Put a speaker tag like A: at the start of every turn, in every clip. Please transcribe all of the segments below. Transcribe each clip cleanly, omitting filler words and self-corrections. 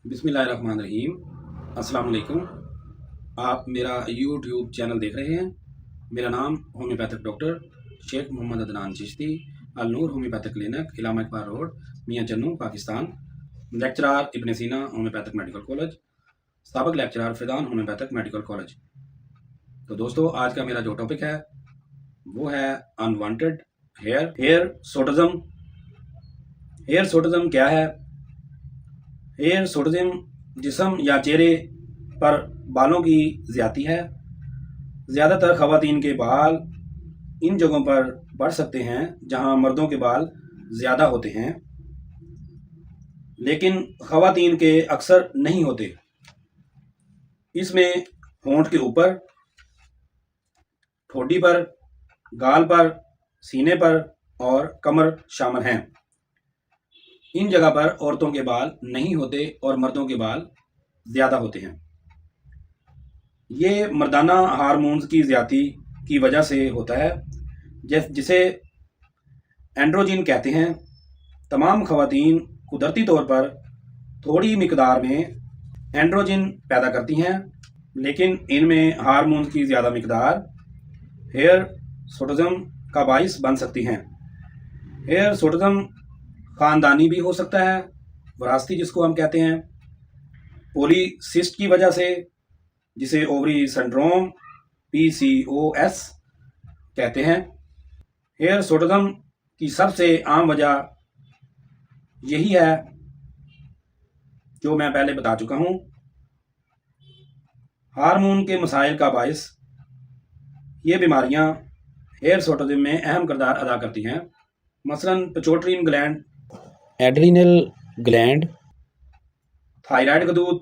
A: बिस्मिल्लाहिर्रहमानिर्रहीम। अस्सलाम वालेकुम। आप मेरा यूट्यूब चैनल देख रहे हैं। मेरा नाम होम्योपैथिक डॉक्टर शेख मोहम्मद अदनान चिश्ती, अल नूर होम्योपैथिक क्लिनिक, इलामा इकबाल रोड, मियाँ चन्नू, पाकिस्तान। लेक्चरार इब्न सीना होम्योपैथिक मेडिकल कॉलेज, साबिक lecturer Faizan homeopathic medical college. तो दोस्तों, आज का मेरा जो टॉपिक है वो है अनवांटेड हेयर सोटिज्म। हेयर सोटिज्म क्या है? हेयर सोटिज्म जिस्म या चेहरे पर बालों की ज़्यादती है। ज़्यादातर ख़वातीन के बाल इन जगहों पर बढ़ सकते हैं जहां मर्दों के बाल ज़्यादा होते हैं, लेकिन ख़वातीन के अक्सर नहीं होते। इसमें होंठ के ऊपर, ठोडी पर, गाल पर, सीने पर और कमर शामिल हैं। इन जगह पर औरतों के बाल नहीं होते और मर्दों के बाल ज़्यादा होते हैं। ये मर्दाना हार्मोन्स की ज़्यादती की वजह से होता है, जिसे एंड्रोजिन कहते हैं। तमाम ख़वातीन कुदरती तौर पर थोड़ी मिकदार में एंड्रोजिन पैदा करती हैं, लेकिन इनमें हार्मोन्स की ज़्यादा मिकदार हेयर सोटिज्म का बाइस बन सकती हैं। हेयर सोटिज्म ख़ानदानी भी हो सकता है, वरासती जिसको हम कहते हैं, पॉलीसिस्ट की वजह से, जिसे ओवरी सिंड्रोम PCOS कहते हैं। हेयर सोटिज्म की सबसे आम वजह यही है जो मैं पहले बता चुका हूँ। हार्मोन के मसाइल का बायस ये बीमारियाँ हेयर सोटिज्म में अहम किरदार अदा करती हैं। मसलन pituitary gland, adrenal gland, thyroid गदूद,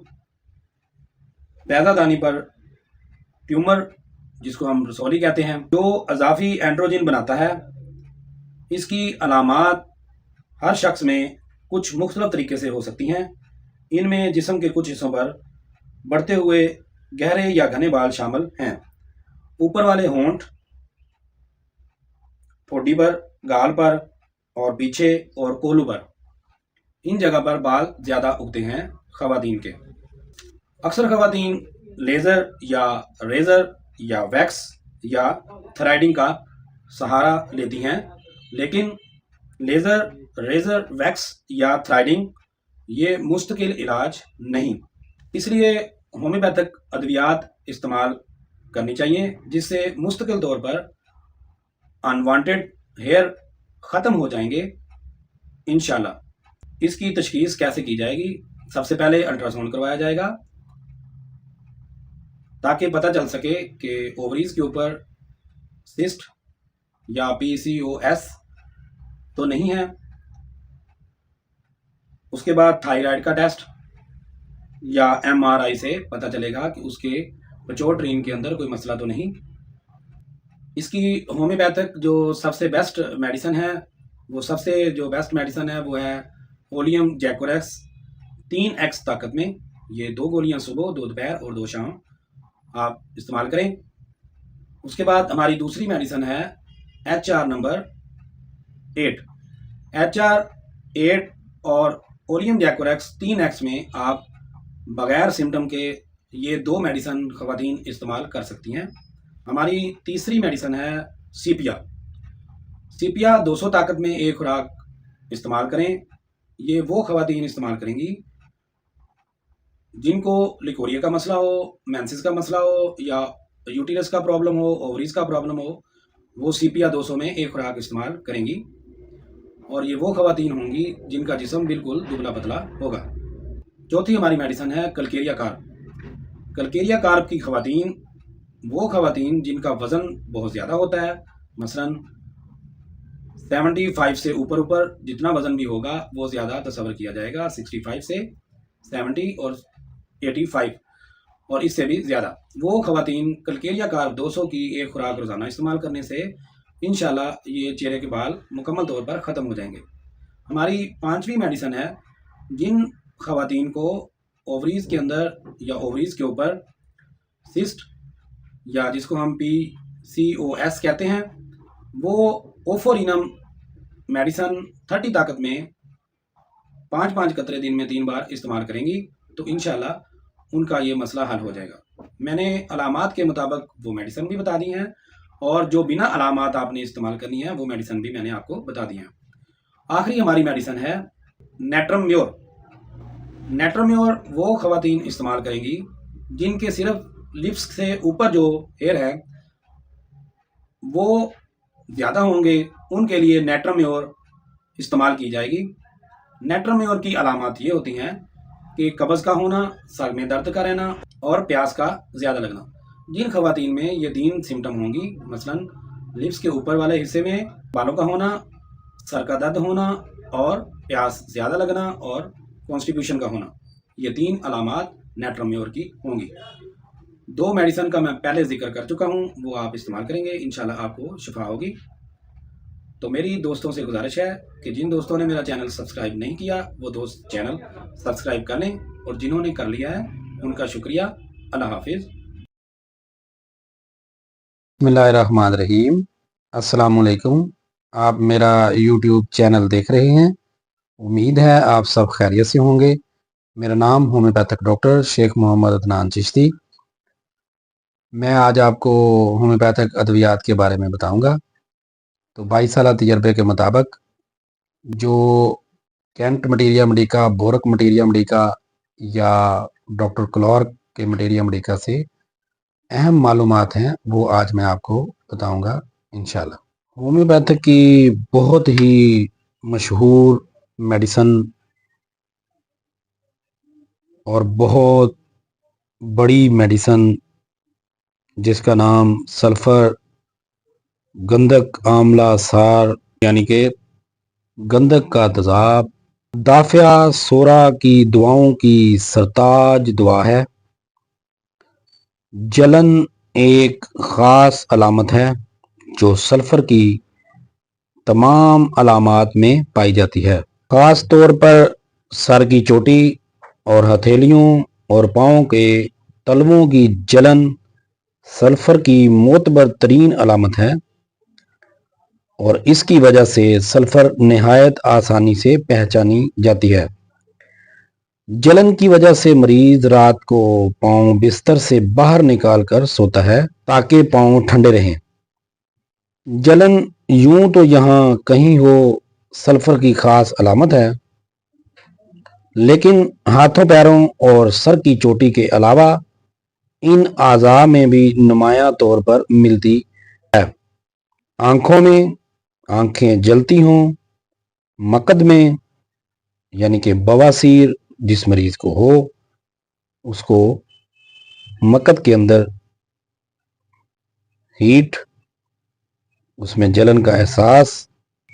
A: पैदादानी पर ट्यूमर जिसको हम रसौली कहते हैं, जो अजाफी एंड्रोजिन बनाता है। इसकी अलामात हर शख्स में कुछ मुख्तलिफ तरीके से हो सकती हैं। इनमें जिस्म के कुछ हिस्सों पर बढ़ते हुए गहरे या घने बाल शामिल हैं। ऊपर वाले होंठ, ठोडी पर, गाल पर और पीछे और कोहलू पर, इन जगह पर बाल ज़्यादा उगते हैं ख़वातीन के। अक्सर ख़वातीन लेज़र या रेज़र या वैक्स या थ्रेडिंग का सहारा लेती हैं, लेकिन लेज़र, रेज़र, वैक्स या थ्रेडिंग ये मुस्तकिल इलाज नहीं। इसलिए होम्योपैथिक अद्वियात इस्तेमाल करनी चाहिए, जिससे मुस्तकिल तौर पर अनवांटेड हेयर ख़त्म हो जाएंगे इंशाल्लाह। इसकी तशख़ीस कैसे की जाएगी? सबसे पहले अल्ट्रासाउंड करवाया जाएगा ताकि पता चल सके कि ओवरीज के ऊपर सिस्ट या PCOS तो नहीं है। उसके बाद थायराइड का टेस्ट या MRI से पता चलेगा कि उसके पिट्यूटरी के अंदर कोई मसला तो नहीं। इसकी होम्योपैथिक जो सबसे बेस्ट मेडिसिन है, जो बेस्ट मेडिसिन है वो है ओलियम जैकोरेक्स 3x ताकत में। ये 2 गोलियां सुबह, 2 दोपहर और 2 शाम आप इस्तेमाल करें। उसके बाद हमारी दूसरी मेडिसिन है HR नंबर 8। HR 8 और ओलियम जैकोरेक्स 3x में आप बगैर सिम्टम के ये 2 मेडिसिन ख़वातीन इस्तेमाल कर सकती हैं। हमारी तीसरी मेडिसिन है सीपिया 200 ताकत में एक खुराक इस्तेमाल करें। ये वो ख़वातीन इस्तेमाल करेंगी जिनको लिकोरिया का मसला हो, मेंसेस का मसला हो या यूटिरस का प्रॉब्लम हो, ओवरीज का प्रॉब्लम हो, वो सीपिया 200 में एक खुराक इस्तेमाल करेंगी। और ये वो ख़वातीन होंगी जिनका जिस्म बिल्कुल दुबला पतला होगा। चौथी हमारी मेडिसिन है कलकेरिया कार्ब। कलकेरिया कार्ब की ख़वातीन वो ख़वातीन जिनका वज़न बहुत ज़्यादा होता है, मसलन 75 से ऊपर जितना वज़न भी होगा वो ज़्यादा तस्वर किया जाएगा, 65 से 70 और 85 और इससे भी ज़्यादा। वो ख़वातीन कलकेरिया कार्ब 200 की एक खुराक रोज़ाना इस्तेमाल करने से इंशाल्लाह ये चेहरे के बाल मुकम्मल तौर पर ख़त्म हो जाएंगे। हमारी 5वीं मेडिसिन है जिन ख़वातीन को ओवरीज़ के अंदर या ओवरीज़ के ऊपर सिस्ट या जिसको हम PCOS कहते हैं, वो ओफोरिनम मेडिसिन 30 ताकत में 5-5 कतरे दिन में 3 बार इस्तेमाल करेंगी। تو انشاءاللہ ان کا یہ مسئلہ حل ہو جائے گا۔ میں نے علامات کے مطابق وہ میڈیسن بھی بتا دی ہیں، اور جو بنا علامات آپ نے استعمال کرنی ہے وہ میڈیسن بھی میں نے آپ کو بتا دی ہیں۔ آخری ہماری میڈیسن ہے نیٹرم میور۔ نیٹرم میور وہ خواتین استعمال کریں گی جن کے صرف لپس سے اوپر جو ہیئر ہے وہ زیادہ ہوں گے، ان کے لیے نیٹرم میور استعمال کی جائے گی۔ نیٹرم میور کی علامات یہ ہوتی ہیں کہ قبض کا ہونا، سر میں درد کا رہنا اور پیاس کا زیادہ لگنا۔ جن خواتین میں یہ 3 سمٹم ہوں گی، مثلا لپس کے اوپر والے حصے میں بالوں کا ہونا، سر کا درد ہونا اور پیاس زیادہ لگنا اور کانسٹیپیوشن کا ہونا، یہ 3 علامات نیٹرم میور کی ہوں گی۔ 2 میڈیسن کا میں پہلے ذکر کر چکا ہوں، وہ آپ استعمال کریں گے، انشاءاللہ آپ کو شفا ہوگی۔ تو میری دوستوں سے گزارش ہے کہ جن دوستوں نے میرا چینل سبسکرائب نہیں کیا وہ دوست چینل سبسکرائب کر لیں، اور جنہوں نے کر لیا ہے ان کا شکریہ۔ اللہ حافظ۔
B: بسم اللہ الرحمن الرحیم۔ السلام علیکم۔ آپ میرا یوٹیوب چینل دیکھ رہے ہیں، امید ہے آپ سب خیریت سے ہوں گے۔ میرا نام ہومیوپیتھک ڈاکٹر شیخ محمد عدنان چشتی۔ میں آج آپ کو ہومیوپیتھک ادویات کے بارے میں بتاؤں گا۔ تو 22 سالہ تجربے کے مطابق جو کینٹ مٹیریا میڈیکا، بورک مٹیریا میڈیکا یا ڈاکٹر کلارک کے مٹیریا میڈیکا سے اہم معلومات ہیں وہ آج میں آپ کو بتاؤں گا انشاءاللہ۔ ہومیوپیتھک کی بہت ہی مشہور میڈیسن اور بہت بڑی میڈیسن جس کا نام سلفر گندھک آملہ سار یعنی کہ گندھک کا تیزاب دافعہ سورا کی دعاؤں کی سرتاج دعا ہے۔ جلن ایک خاص علامت ہے جو سلفر کی تمام علامات میں پائی جاتی ہے، خاص طور پر سر کی چوٹی اور ہتھیلیوں اور پاؤں کے تلووں کی جلن سلفر کی معتبر ترین علامت ہے، اور اس کی وجہ سے سلفر نہایت آسانی سے پہچانی جاتی ہے۔ جلن کی وجہ سے مریض رات کو پاؤں بستر سے باہر نکال کر سوتا ہے تاکہ پاؤں ٹھنڈے رہیں۔ جلن یوں تو یہاں کہیں ہو سلفر کی خاص علامت ہے، لیکن ہاتھوں پیروں اور سر کی چوٹی کے علاوہ ان اعضاء میں بھی نمایاں طور پر ملتی ہے۔ آنکھوں میں آنکھیں جلتی ہوں، مقد میں یعنی کہ بواسیر جس مریض کو ہو اس کو مقد کے اندر ہیٹ، اس میں جلن کا احساس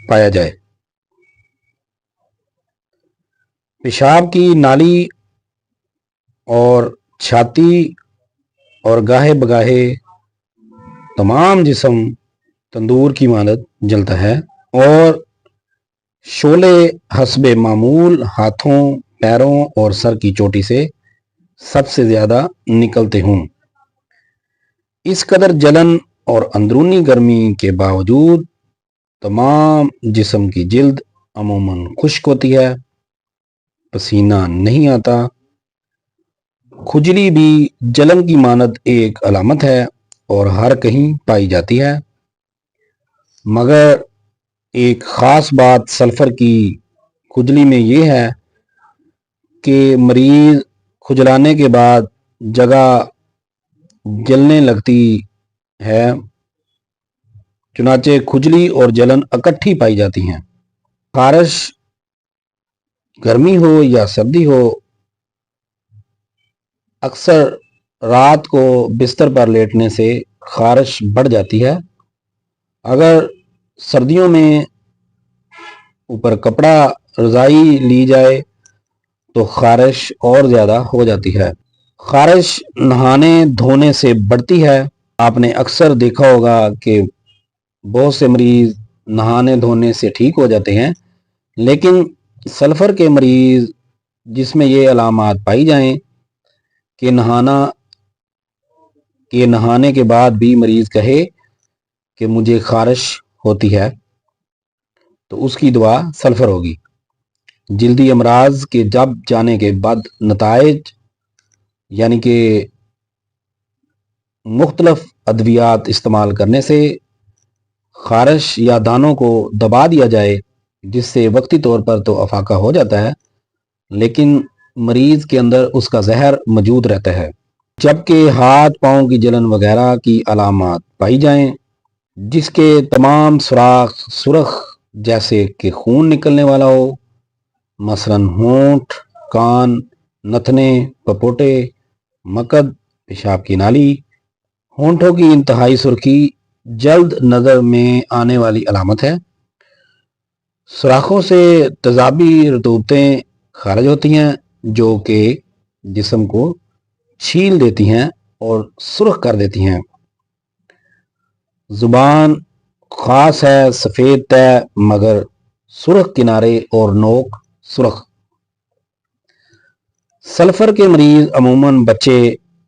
B: پایا جائے۔ پیشاب کی نالی اور چھاتی اور گاہے بگاہے تمام جسم تندور کی مانند جلتا ہے، اور شعلے حسب معمول ہاتھوں پیروں اور سر کی چوٹی سے سب سے زیادہ نکلتے ہوں۔ اس قدر جلن اور اندرونی گرمی کے باوجود تمام جسم کی جلد عموماً خشک ہوتی ہے، پسینہ نہیں آتا۔ کھجلی بھی جلن کی مانند ایک علامت ہے اور ہر کہیں پائی جاتی ہے، مگر ایک خاص بات سلفر کی کھجلی میں یہ ہے کہ مریض کھجلانے کے بعد جگہ جلنے لگتی ہے، چنانچہ کھجلی اور جلن اکٹھی پائی جاتی ہیں۔ خارش گرمی ہو یا سردی ہو، اکثر رات کو بستر پر لیٹنے سے خارش بڑھ جاتی ہے۔ اگر سردیوں میں اوپر کپڑا رضائی لی جائے تو خارش اور زیادہ ہو جاتی ہے۔ خارش نہانے دھونے سے بڑھتی ہے۔ آپ نے اکثر دیکھا ہوگا کہ بہت سے مریض نہانے دھونے سے ٹھیک ہو جاتے ہیں، لیکن سلفر کے مریض جس میں یہ علامات پائی جائیں کہ نہانے کے بعد بھی مریض کہے کہ مجھے خارش ہوتی ہے، تو اس کی دوا سلفر ہوگی۔ جلدی امراض کے جب جانے کے بعد نتائج یعنی کہ مختلف ادویات استعمال کرنے سے خارش یا دانوں کو دبا دیا جائے، جس سے وقتی طور پر تو افاقہ ہو جاتا ہے لیکن مریض کے اندر اس کا زہر موجود رہتا ہے، جبکہ ہاتھ پاؤں کی جلن وغیرہ کی علامات پائی جائیں جس کے تمام سوراخ سرخ جیسے کہ خون نکلنے والا ہو، مثلاً ہونٹ، کان، نتنے، پپوٹے، مقد، پیشاب کی نالی، ہونٹوں کی انتہائی سرخی جلد نظر میں آنے والی علامت ہے۔ سوراخوں سے تیزابی رطوبتیں خارج ہوتی ہیں جو کہ جسم کو چھیل دیتی ہیں اور سرخ کر دیتی ہیں۔ زبان خاص ہے، سفید تہ مگر سرخ کنارے اور نوک سرخ۔ سلفر کے مریض عموماً بچے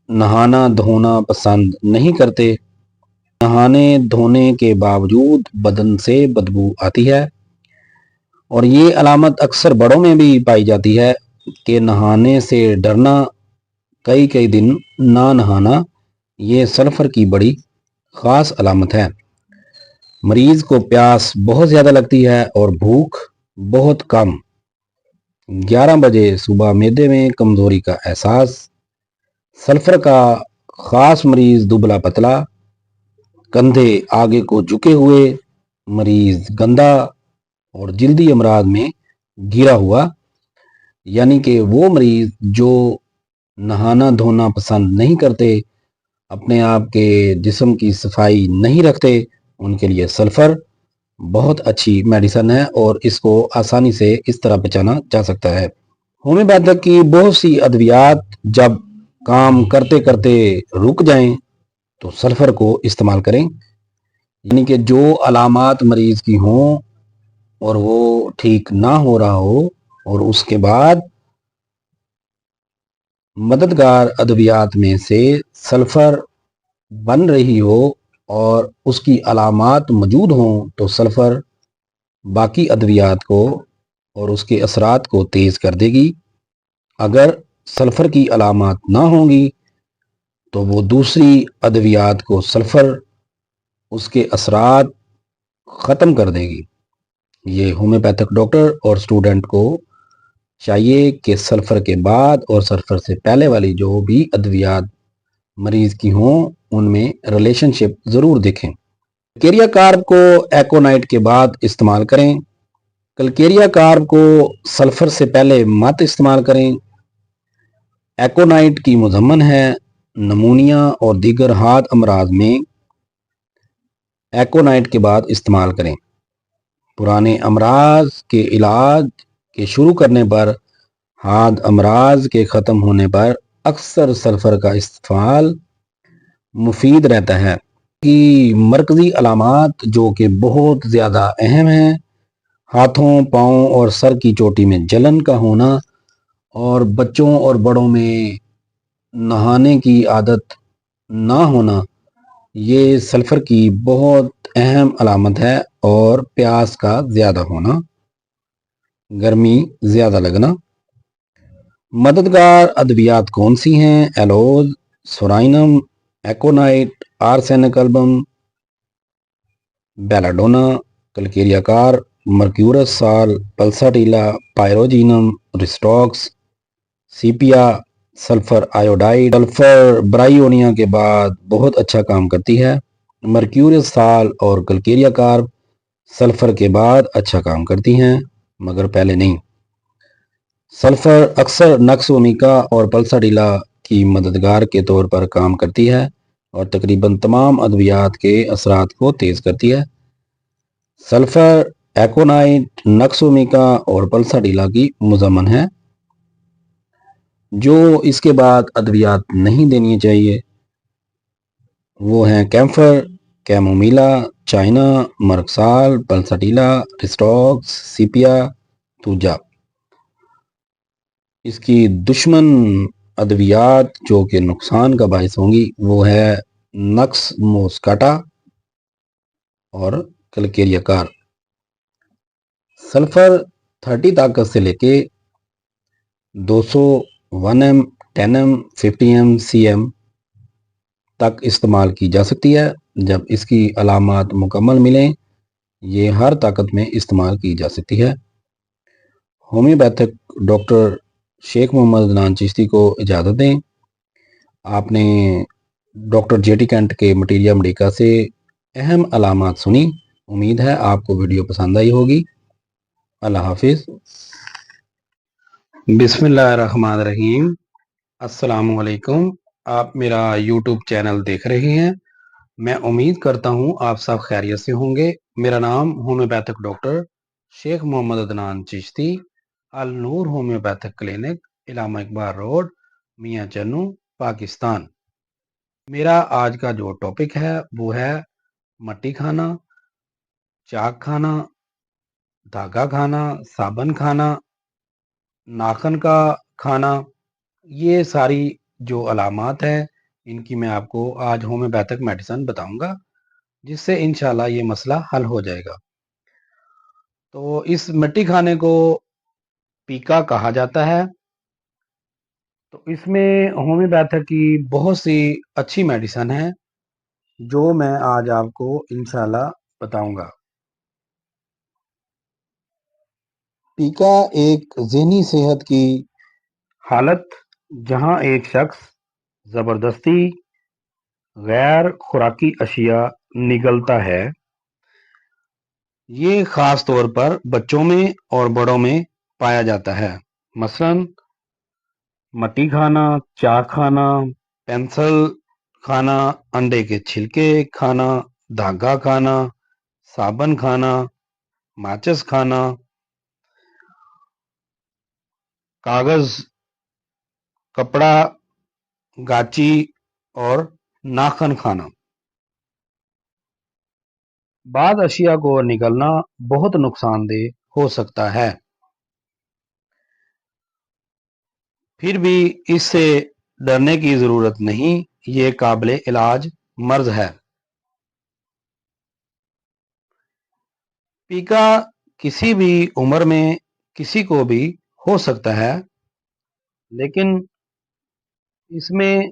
B: نہانا دھونا پسند نہیں کرتے۔ نہانے دھونے کے باوجود بدن سے بدبو آتی ہے اور یہ علامت اکثر بڑوں میں بھی پائی جاتی ہے کہ نہانے سے ڈرنا، کئی دن نہ نہانا، یہ سلفر کی بڑی خاص علامت ہے۔ مریض کو پیاس بہت زیادہ لگتی ہے اور بھوک بہت کم۔ 11 بجے صبح معدے میں کمزوری کا احساس۔ سلفر کا خاص مریض دبلا پتلا، کندھے آگے کو جھکے ہوئے، مریض گندا اور جلدی امراض میں گھرا ہوا، یعنی کہ وہ مریض جو نہانا دھونا پسند نہیں کرتے، اپنے آپ کے جسم کی صفائی نہیں رکھتے، ان کے لیے سلفر بہت اچھی میڈیسن ہے اور اس کو آسانی سے اس طرح بچانا جا سکتا ہے۔ ہومیوپیتھک کی بہت سی ادویات جب کام کرتے کرتے رک جائیں تو سلفر کو استعمال کریں، یعنی کہ جو علامات مریض کی ہوں اور وہ ٹھیک نہ ہو رہا ہو اور اس کے بعد مددگار ادویات میں سے سلفر بن رہی ہو اور اس کی علامات موجود ہوں تو سلفر باقی ادویات کو اور اس کے اثرات کو تیز کر دے گی۔ اگر سلفر کی علامات نہ ہوں گی تو وہ دوسری ادویات کو سلفر اس کے اثرات ختم کر دے گی۔ یہ ہومیوپیتھک ڈاکٹر اور اسٹوڈنٹ کو چاہیے کہ سلفر کے بعد اور سلفر سے پہلے والی جو بھی ادویات مریض کی ہوں ان میں ریلیشن شپ ضرور دیکھیں۔ کلکیریا کارب کو ایکونائٹ کے بعد استعمال کریں۔ کلکیریا کارب کو سلفر سے پہلے مت استعمال کریں۔ ایکونائٹ کی مضمن ہے نمونیا اور دیگر ہاتھ امراض میں ایکونائٹ کے بعد استعمال کریں۔ پرانے امراض کے علاج کے شروع کرنے پر ہاتھ امراض کے ختم ہونے پر اکثر سلفر کا استعمال مفید رہتا ہے۔ کی مرکزی علامات جو کہ بہت زیادہ اہم ہیں، ہاتھوں پاؤں اور سر کی چوٹی میں جلن کا ہونا اور بچوں اور بڑوں میں نہانے کی عادت نہ ہونا، یہ سلفر کی بہت اہم علامت ہے، اور پیاس کا زیادہ ہونا، گرمی زیادہ لگنا۔ مددگار ادویات کون سی ہیں؟ ایلوز، سورائنم، ایکونائٹ، آرسینک البم، بیلاڈونا، کلکیریا کار، مرکیورس سال، پلساٹیلا، پائروجینم، ریسٹاکس، سیپیا، سلفر آیوڈائڈ۔ سلفر برائیونیا کے بعد بہت اچھا کام کرتی ہے۔ مرکیورس سال اور کلکیریا کارب سلفر کے بعد اچھا کام کرتی ہیں مگر پہلے نہیں۔ سلفر اکثر نقص ومیکا اور پلساٹیلا کی مددگار کے طور پر کام کرتی ہے اور تقریباً تمام ادویات کے اثرات کو تیز کرتی ہے۔ سلفر ایکونائٹ نقص ومیکا اور پلساٹیلا کی مضمن ہے۔ جو اس کے بعد ادویات نہیں دینی چاہیے وہ ہیں کیمفر، کیمومیلا، چائنا، مرکسال، پلساٹیلا، ریسٹاکس، سیپیا، توجا۔ اس کی دشمن ادویات جو کہ نقصان کا باعث ہوں گی وہ ہے نکس موسکاٹا اور کلکیریا کار۔ سلفر 30 ताकत से लेके 200 1M 10M 50M CM तक इस्तेमाल की जा सकती है। जब इसकी अलामात मुकम्मल मिलें, ये हर ताकत में इस्तेमाल की जा सकती है। होम्योपैथिक डॉक्टर शेख मोहम्मद अदनान चिश्ती को इजाज़त दें। आपने डॉक्टर जेटी कैंट के मटीरिया मेडिका से अहम अलामात सुनी। उम्मीद है आपको वीडियो पसंद आई होगी। अल्लाह हाफिज़। बिस्मिल्लाहिर्रहमानिर्रहीम। अस्सलामुअलैकुम। आप मेरा यूट्यूब चैनल देख रहे हैं। मैं उम्मीद करता हूँ आप सब खैरियत से होंगे। मेरा नाम होम्योपैथिक डॉक्टर शेख मोहम्मद अदनान चिश्ती, अल नूर होम्योपैथिक क्लिनिक, इलामा इकबाल रोड, मियाँ चन्नू, पाकिस्तान। मेरा आज का जो टॉपिक है वो है मट्टी खाना, चाक खाना, धागा खाना, साबन खाना, नाखन का खाना। ये सारी जो अलामात है इनकी मैं आपको आज होम्योपैथिक मेडिसिन बताऊंगा, जिससे इंशाल्लाह ये मसला हल हो जाएगा। तो इस मिट्टी खाने को पीका कहा जाता है। तो इसमें होम्योपैथिक की बहुत सी अच्छी मेडिसिन है जो मैं आज आपको इंशाल्लाह बताऊंगा। पीका एक ज़हनी सेहत की हालत जहां एक शख्स ज़बरदस्ती गैर खुराकी अशिया निगलता है। ये खास तौर पर बच्चों में और बड़ों में पाया जाता है। मसलन मट्टी खाना, चाक खाना, पेंसिल खाना, अंडे के छिलके खाना, धागा खाना, साबन खाना, माचिस खाना, कागज, कपड़ा, गाची और नाखन खाना। बाद अशिया को निगलना बहुत नुकसानदेह हो सकता है। फिर भी इससे डरने की जरूरत नहीं, ये काबिल इलाज मर्ज है। पीका किसी भी उम्र में किसी को भी हो सकता है, लेकिन इसमें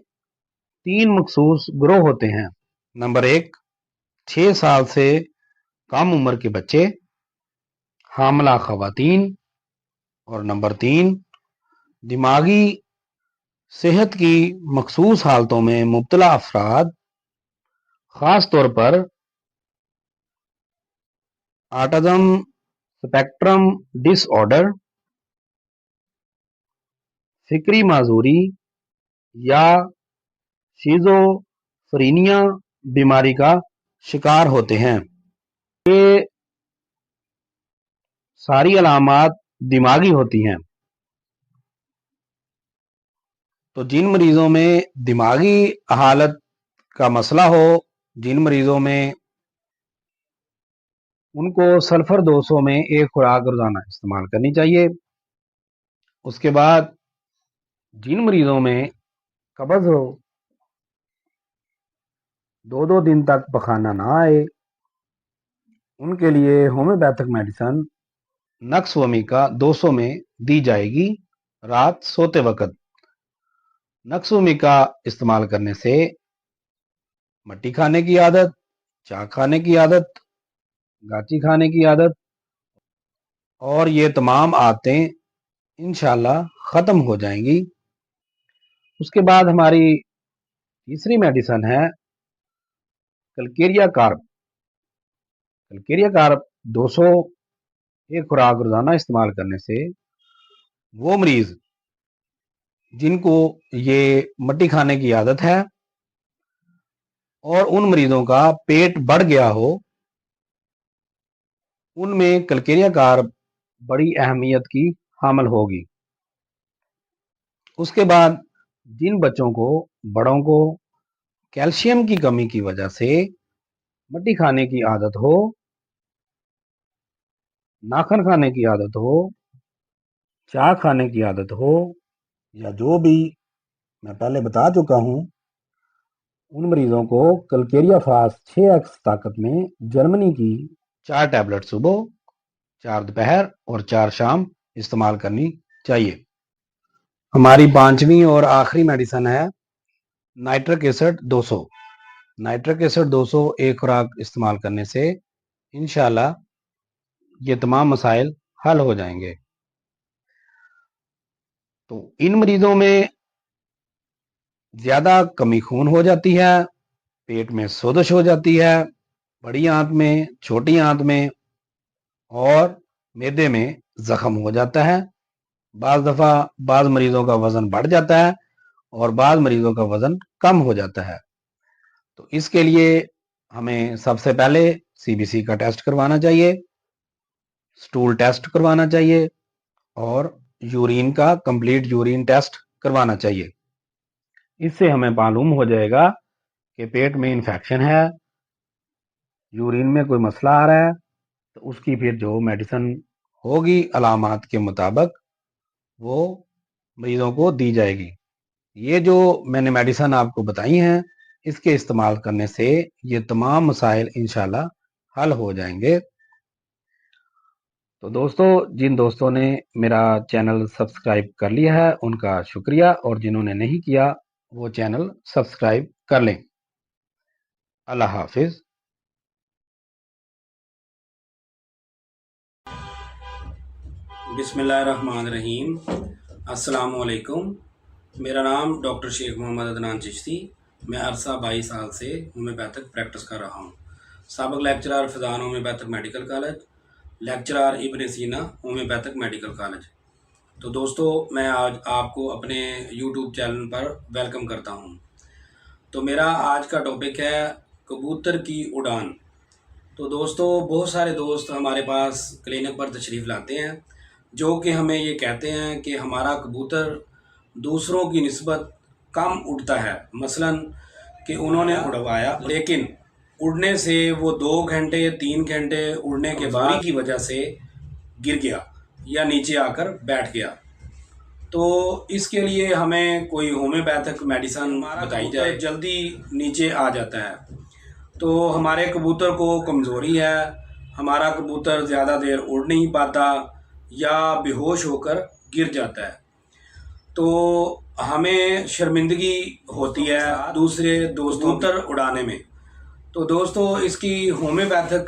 B: 3 मखसूस ग्रोह होते हैं। नंबर 1, 6 साल से कम उम्र के बच्चे, हामला खवातीन, और नंबर 3, दिमागी सेहत की मखसूस हालतों में मुब्तला अफराद, खास तौर पर ऑटिज्म स्पेक्ट्रम डिसऑर्डर, फिक्री माजूरी या शिज़ोफ्रेनिया बीमारी का शिकार होते हैं। ये सारी अलामात दिमागी होती हैं। तो जिन मरीजों में दिमागी हालत का मसला हो, जिन मरीजों में, उनको सल्फर 200 में एक खुराक रोजाना इस्तेमाल करनी चाहिए। उसके बाद जिन मरीजों में कब्ज हो, 2-2 दिन तक पखाना ना आए, उनके लिए होम्योपैथिक मेडिसिन नक्स वोमिका 200 में दी जाएगी रात सोते वक्त। नक्स वोमिका इस्तेमाल करने से मट्टी खाने की आदत, चाक खाने की आदत, गाची खाने की आदत और ये तमाम आदतें इंशाल्लाह ख़त्म हो जाएंगी। उसके बाद हमारी तीसरी मेडिसिन है कलकेरिया कार्ब। कलकेरिया कार्ब 200 एक खुराक रोजाना इस्तेमाल करने से वो मरीज जिनको ये मट्टी खाने की आदत है और उन मरीजों का पेट बढ़ गया हो, उनमें कलकेरिया कार्ब बड़ी अहमियत की हामिल होगी। उसके बाद जिन बच्चों को, बड़ों को कैल्शियम की कमी की वजह से मट्टी खाने की आदत हो, नाखन खाने की आदत हो, चाय खाने की आदत हो, या जो भी मैं पहले बता चुका हूं, उन मरीजों को कलकेरिया फास्ट 6x ताकत में जर्मनी की 4 टैबलेट सुबह, 4 दोपहर और 4 शाम इस्तेमाल करनी चाहिए। हमारी 5वीं और आखिरी मेडिसिन है नाइट्रिक एसिड 200। नाइट्रिक एसिड 200 एक खुराक इस्तेमाल करने से इंशाल्लाह ये तमाम मसाइल हल हो जाएंगे। तो इन मरीजों में ज्यादा कमी खून हो जाती है, पेट में सोजिश हो जाती है, बड़ी आंत में, छोटी आंत में और मैदे में जख्म हो जाता है। बाज दफा बाज मरीजों का वजन बढ़ जाता है और बाज मरीजों का वजन कम हो जाता है। तो इसके लिए हमें सबसे पहले सीबीसी का टेस्ट करवाना चाहिए, स्टूल टेस्ट करवाना चाहिए और यूरिन का कंप्लीट यूरिन टेस्ट करवाना चाहिए। इससे हमें मालूम हो जाएगा कि पेट में इन्फेक्शन है, यूरिन में कोई मसला आ रहा है, तो उसकी फिर जो मेडिसिन होगी अलामात के मुताबिक वो मरीजों को दी जाएगी। ये जो मैंने मेडिसिन आपको बताई हैं, इसके इस्तेमाल करने से ये तमाम मसाइल इंशाल्लाह हल हो जाएंगे। तो दोस्तों, जिन दोस्तों ने मेरा चैनल सब्सक्राइब कर लिया है उनका शुक्रिया, और जिन्होंने नहीं किया वो चैनल सब्सक्राइब कर लें। अल्लाह हाफिज।
A: बिस्मिल्लाहिर्रहमानिर्रहीम। अस्सलाम वालेकुम। मेरा नाम डॉक्टर शेख मोहम्मद अदनान चिश्ती। मैं अरसा 22 साल से होम्योपैथिक प्रैक्टिस कर रहा हूँ। साबिक lecturer Faizan homoeopathic medical college, lecturer Ibn Sina homoeopathic medical college. तो दोस्तों, मैं आज आपको अपने यूट्यूब चैनल पर वेलकम करता हूँ। तो मेरा आज का टॉपिक है कबूतर की उड़ान। तो दोस्तों, बहुत सारे दोस्त हमारे पास क्लिनिक पर तशरीफ़ लाते हैं जो कि हमें ये कहते हैं कि हमारा कबूतर दूसरों की निस्बत कम उड़ता है। मसलन कि उन्होंने उड़वाया लेकिन उड़ने से वो 2 घंटे 3 घंटे उड़ने के बाद की वजह से गिर गया या नीचे आकर बैठ गया। तो इसके लिए हमें कोई होम्योपैथिक मेडिसिन बताई जाए, जल्दी नीचे आ जाता है। तो हमारे कबूतर को कमज़ोरी है, हमारा कबूतर ज़्यादा देर उड़ नहीं पाता या बेहोश होकर गिर जाता है, तो हमें शर्मिंदगी होती है दूसरे दोस्तों कबूतर उड़ाने में। तो दोस्तों, इसकी होम्योपैथिक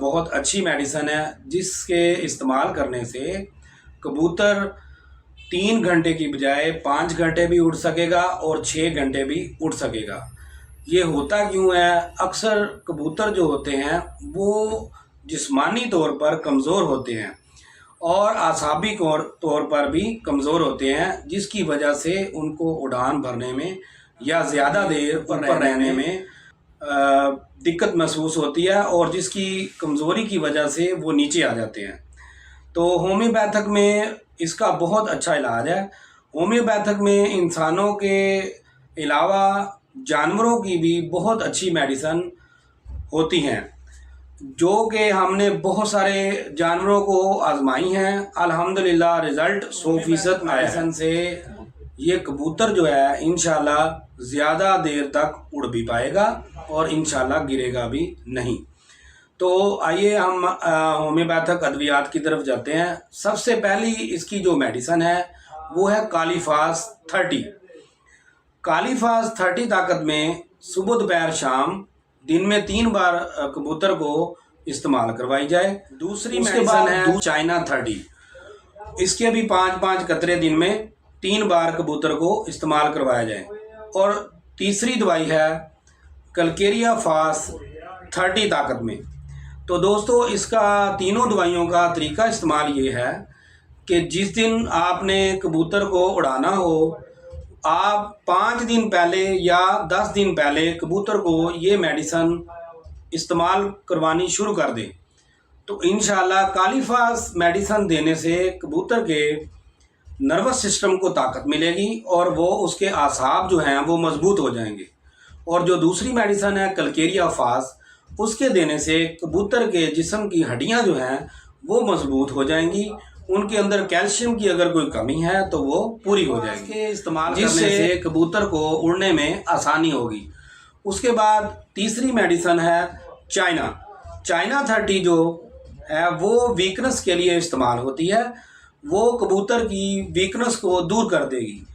A: बहुत अच्छी मेडिसिन है जिसके इस्तेमाल करने से कबूतर 3 घंटे की बजाय 5 घंटे भी उड़ सकेगा और 6 घंटे भी उड़ सकेगा। ये होता क्यों है? अक्सर कबूतर जो होते हैं वो जिस्मानी तौर पर कमज़ोर होते हैं और आसाबी तौर पर भी कमज़ोर होते हैं, जिसकी वजह से उनको उड़ान भरने में या ज़्यादा देर ऊपर रहने में दिक्कत महसूस होती है और जिसकी कमज़ोरी की वजह से वो नीचे आ जाते हैं। तो होम्योपैथिक में इसका बहुत अच्छा इलाज है। होम्योपैथिक में इंसानों के अलावा जानवरों की भी बहुत अच्छी मेडिसिन होती हैं, जो कि हमने बहुत सारे जानवरों को आजमाई हैं। अल्हम्दुलिल्लाह रिज़ल्ट 100% मेडिसिन से ये कबूतर जो है इंशाल्लाह ज़्यादा देर तक उड़ भी पाएगा और इंशाल्लाह गिरेगा भी नहीं। तो आइए हम होम्योपैथिक अद्वियात की तरफ जाते हैं। सबसे पहली इसकी जो मेडिसिन है वो है कालीफास 30। कालीफास 30 ताकत में सुबह दोपहर शाम दिन में 3 बार कबूतर को इस्तेमाल करवाई जाए। दूसरी मेडिसिन है चाइना 30। इसके भी 5-5 कतरे दिन में 3 बार कबूतर को इस्तेमाल करवाया जाए। और तीसरी दवाई है कलकेरिया फास 30 ताकत में। तो दोस्तों, इसका तीनों दवाइयों का तरीका इस्तेमाल ये है कि जिस दिन आपने कबूतर को उड़ाना हो, आप 5 दिन पहले या 10 दिन पहले कबूतर को ये मेडिसिन इस्तेमाल करवानी शुरू कर दें। तो इंशाल्लाह कालीफास मेडिसिन देने से कबूतर के नर्वस सिस्टम को ताकत मिलेगी और वो उसके आसाब जो हैं वो मजबूत हो जाएंगे। और जो दूसरी मेडिसिन है कलकेरिया फास, उसके देने से कबूतर के जिस्म की हड्डियां जो हैं वो मजबूत हो जाएंगी। उनके अंदर कैल्शियम की अगर कोई कमी है तो वो पूरी हो जाएगी, इस्तेमाल करने से कबूतर को उड़ने में आसानी होगी। उसके बाद तीसरी मेडिसिन है चाइना 30 जो है वो वीकनेस के लिए इस्तेमाल होती है, वो कबूतर की वीकनेस को दूर कर देगी।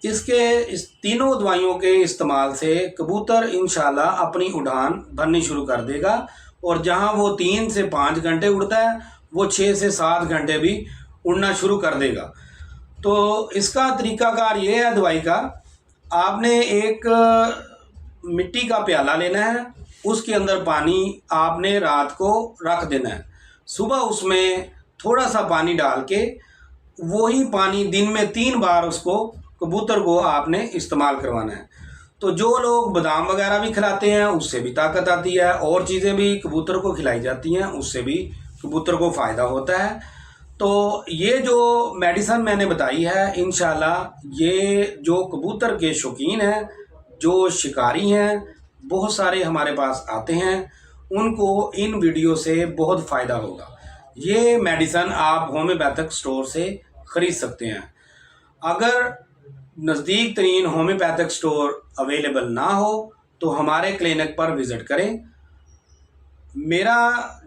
A: इस तीनों दवाइयों के इस्तेमाल से कबूतर इंशाल्लाह अपनी उड़ान भरनी शुरू कर देगा, और जहां वो 3 से 5 घंटे उड़ता है वो 6 से 7 घंटे भी उड़ना शुरू कर देगा। तो इसका तरीकाकार ये है दवाई का, आपने एक मिट्टी का प्याला लेना है, उसके अंदर पानी आपने रात को रख देना है, सुबह उसमें थोड़ा सा पानी डाल के वही पानी दिन में 3 बार उसको कबूतर को आपने इस्तेमाल करवाना है। तो जो लोग बादाम वगैरह भी खिलाते हैं उससे भी ताकत आती है, और चीज़ें भी कबूतर को खिलाई जाती हैं उससे भी कबूतर को फ़ायदा होता है। तो ये जो मेडिसिन मैंने बताई है इंशाल्लाह ये जो कबूतर के शौकीन हैं, जो शिकारी हैं, बहुत सारे हमारे पास आते हैं, उनको इन वीडियो से बहुत फ़ायदा होगा। ये मेडिसिन आप होम्योपैथिक स्टोर से ख़रीद सकते हैं। अगर नज़दीक तरीन होम्योपैथिक स्टोर अवेलेबल ना हो तो हमारे क्लिनिक पर विज़िट करें। मेरा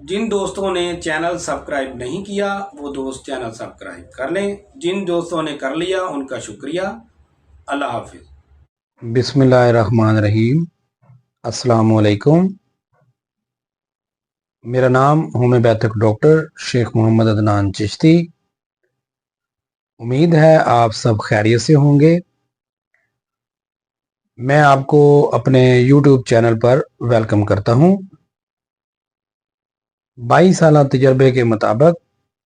A: जिन दोस्तों ने चैनल सब्सक्राइब नहीं किया वो दोस्त चैनल सब्सक्राइब कर लें, जिन दोस्तों ने कर लिया उनका शुक्रिया। अल्लाह हाफिज़।
B: बिस्मिल्लाहिर्रहमानिर्रहीम। अस्सलाम वालेकुम। मेरा नाम होम्योपैथिक डॉक्टर शेख मोहम्मद अदनान चिश्ती। उम्मीद है आप सब खैरियत से होंगे। मैं आपको अपने YouTube चैनल पर वेलकम करता हूं। 22 साल तजर्बे के मुताबिक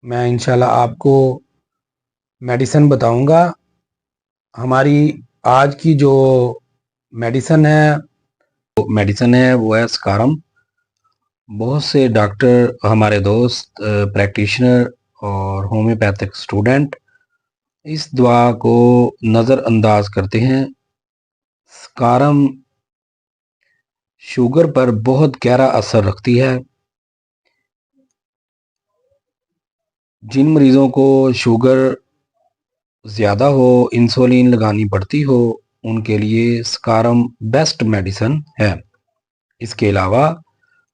B: मैं इंशाल्लाह आपको मेडिसिन बताऊंगा। हमारी आज की जो मेडिसिन है वो है स्कारम। बहुत से डॉक्टर, हमारे दोस्त, प्रैक्टिशनर और होम्योपैथिक स्टूडेंट इस दवा को नज़रअंदाज करते हैं। स्कारम शुगर पर बहुत गहरा असर रखती है। जिन मरीज़ों को शुगर ज़्यादा हो, इंसुलिन लगानी पड़ती हो, उनके लिए स्कारम बेस्ट मेडिसिन है। इसके अलावा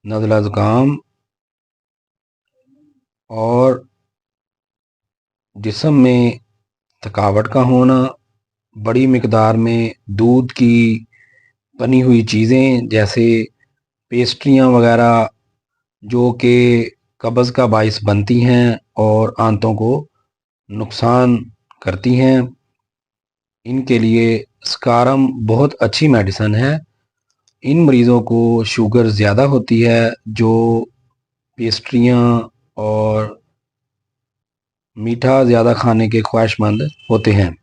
B: नज़ला ज़ुकाम और जिस्म में थकावट का होना, बड़ी मिकदार में दूध की बनी हुई चीज़ें जैसे पेस्ट्रियाँ वगैरह जो कि कब्ज़ का बाइस बनती हैं और आंतों को नुकसान करती हैं, इनके लिए स्कारम बहुत अच्छी मेडिसिन है। इन मरीज़ों को शुगर ज़्यादा होती है जो पेस्ट्रियाँ और मीठा ज़्यादा खाने के ख्वाहिशमंद होते हैं।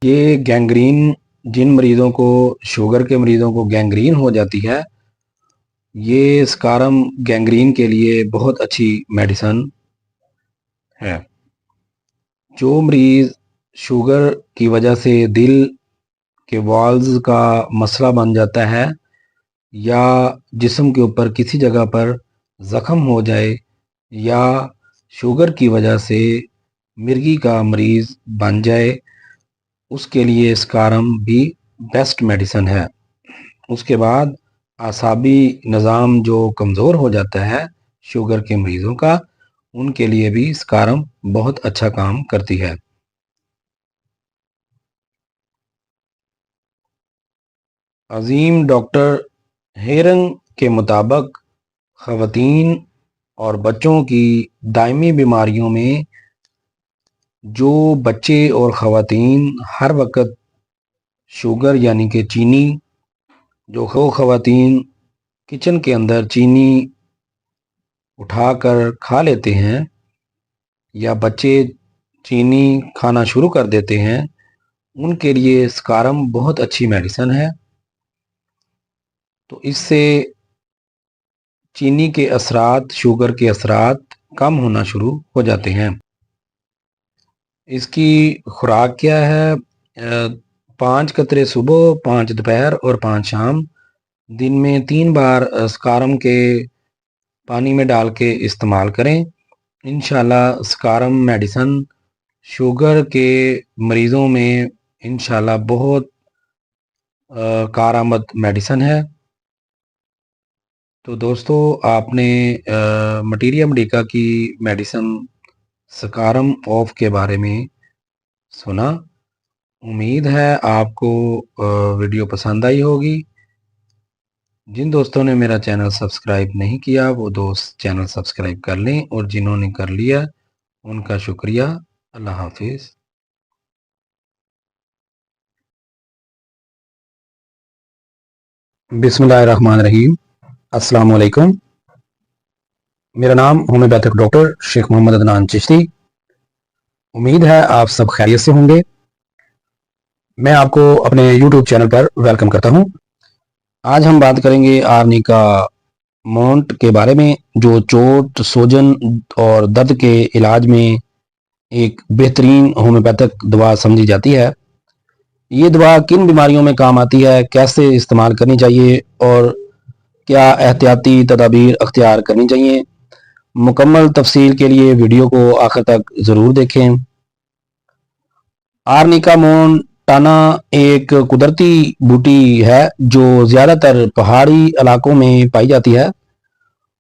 B: ये गैंग्रीन, जिन मरीज़ों को शुगर के मरीज़ों को गैंग्रीन हो जाती है, ये स्कारम गैंग्रीन के लिए बहुत अच्छी मेडिसिन है। जो मरीज़ शुगर की वजह से दिल के वाल्व्स का मसला बन जाता है या जिस्म के ऊपर किसी जगह पर ज़ख्म हो जाए या शुगर की वजह से मिर्गी का मरीज़ बन जाए, उसके लिए स्कारम भी बेस्ट मेडिसिन है। उसके बाद आसाबी निज़ाम जो कमज़ोर हो जाता है शुगर के मरीज़ों का, उनके लिए भी स्कारम बहुत अच्छा काम करती है। अजीम डॉक्टर हेरंग के मुताबिक ख़वातीन और बच्चों की दायमी बीमारियों में जो बच्चे और ख़वातीन हर वक्त शुगर यानी कि चीनी, जो ख़वातीन किचन के अंदर चीनी उठाकर खा लेते हैं या बच्चे चीनी खाना शुरू कर देते हैं, उनके लिए स्कारम बहुत अच्छी मेडिसिन है। तो इससे चीनी के असरात, शुगर के असरात कम होना शुरू हो जाते हैं। इसकी खुराक क्या है? 5 कतरे सुबह, 5 दोपहर और 5 शाम, दिन में 3 बार स्कारम के पानी में डाल के इस्तेमाल करें। इंशाल्लाह स्कारम मेडिसिन शुगर के मरीज़ों में इंशाल्लाह बहुत कारआमद मेडिसिन है। تو دوستو آپ نے مٹیریا مڈیکا کی میڈیسن سکارم آف کے بارے میں سنا. امید ہے آپ کو ویڈیو پسند آئی ہوگی. جن دوستوں نے میرا چینل سبسکرائب نہیں کیا وہ دوست چینل سبسکرائب کر لیں، اور جنہوں نے کر لیا ان کا شکریہ. اللہ حافظ. بسم اللہ الرحمن الرحیم. السلام علیکم. میرا نام ہومیوپیتھک ڈاکٹر شیخ محمد عدنان چشتی. امید ہے آپ سب خیریت سے ہوں گے. میں آپ کو اپنے یوٹیوب چینل پر ویلکم کرتا ہوں. آج ہم بات کریں گے آرنیکا مونٹ کے بارے میں، جو چوٹ، سوجن اور درد کے علاج میں ایک بہترین ہومیوپیتھک دوا سمجھی جاتی ہے. یہ دوا کن بیماریوں میں کام آتی ہے، کیسے استعمال کرنی چاہیے اور کیا احتیاطی تدابیر اختیار کرنی چاہیے، مکمل تفصیل کے لیے ویڈیو کو آخر تک ضرور دیکھیں. آرنیکا مونٹانا ایک قدرتی بوٹی ہے جو زیادہ تر پہاڑی علاقوں میں پائی جاتی ہے.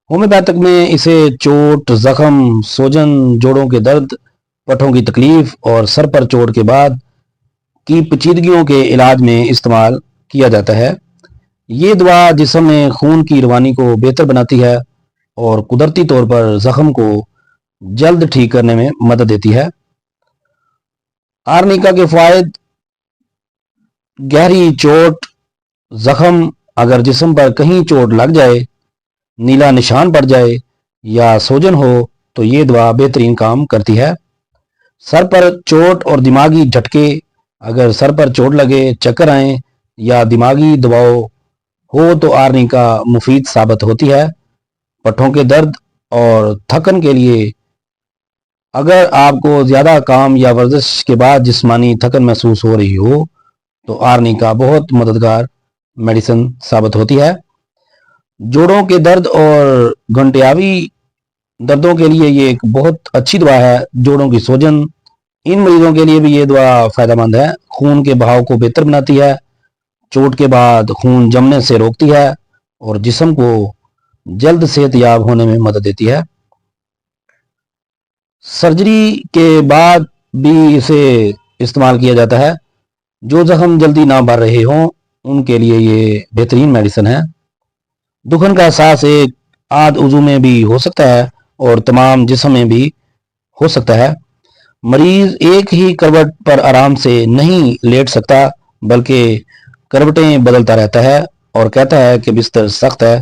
B: ہومیوپیتھک میں اسے چوٹ، زخم، سوجن، جوڑوں کے درد، پٹھوں کی تکلیف اور سر پر چوٹ کے بعد کی پیچیدگیوں کے علاج میں استعمال کیا جاتا ہے. یہ دوا جسم میں خون کی روانی کو بہتر بناتی ہے اور قدرتی طور پر زخم کو جلد ٹھیک کرنے میں مدد دیتی ہے. آرنیکا کے فوائد: گہری چوٹ، زخم، اگر جسم پر کہیں چوٹ لگ جائے، نیلا نشان پڑ جائے یا سوجن ہو تو یہ دوا بہترین کام کرتی ہے. سر پر چوٹ اور دماغی جھٹکے، اگر سر پر چوٹ لگے، چکر آئیں یا دماغی دباؤ ہو تو آرنیکا مفید ثابت ہوتی ہے. پٹھوں کے درد اور تھکن کے لیے، اگر آپ کو زیادہ کام یا ورزش کے بعد جسمانی تھکن محسوس ہو رہی ہو تو آرنیکا بہت مددگار میڈیسن ثابت ہوتی ہے. جوڑوں کے درد اور گھنٹیاوی دردوں کے لیے یہ ایک بہت اچھی دوا ہے. جوڑوں کی سوجن، ان مریضوں کے لیے بھی یہ دوا فائدہ مند ہے. خون کے بہاؤ کو بہتر بناتی ہے، چوٹ کے بعد خون جمنے سے روکتی ہے اور جسم کو جلد صحت یاب ہونے میں مدد دیتی ہے. سرجری کے بعد بھی اسے استعمال کیا جاتا ہے. جو زخم جلدی نہ بھر رہے ہوں ان کے لیے یہ بہترین میڈیسن ہے. دکھن کا احساس ایک آدھ عضو میں بھی ہو سکتا ہے اور تمام جسم میں بھی ہو سکتا ہے. مریض ایک ہی کروٹ پر آرام سے نہیں لیٹ سکتا بلکہ کروٹیں بدلتا رہتا ہے اور کہتا ہے کہ بستر سخت ہے،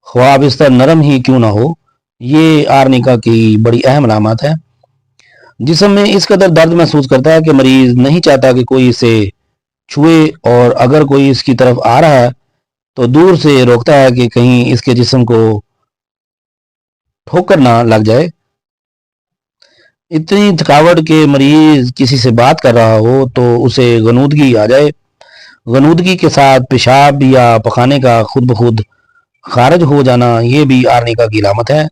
B: خواہ بستر نرم ہی کیوں نہ ہو. یہ آرنیکا کی بڑی اہم علامات ہے. جسم میں اس قدر درد محسوس کرتا ہے کہ مریض نہیں چاہتا کہ کوئی اسے چھوئے، اور اگر کوئی اس کی طرف آ رہا ہے تو دور سے روکتا ہے کہ کہیں اس کے جسم کو ٹھوکر نہ لگ جائے. اتنی تھکاوٹ کہ مریض کسی سے بات کر رہا ہو تو اسے غنودگی آ جائے. غنودگی کے ساتھ پیشاب یا پخانے کا خود بخود خارج ہو جانا یہ بھی آرنیکا کی علامت ہے.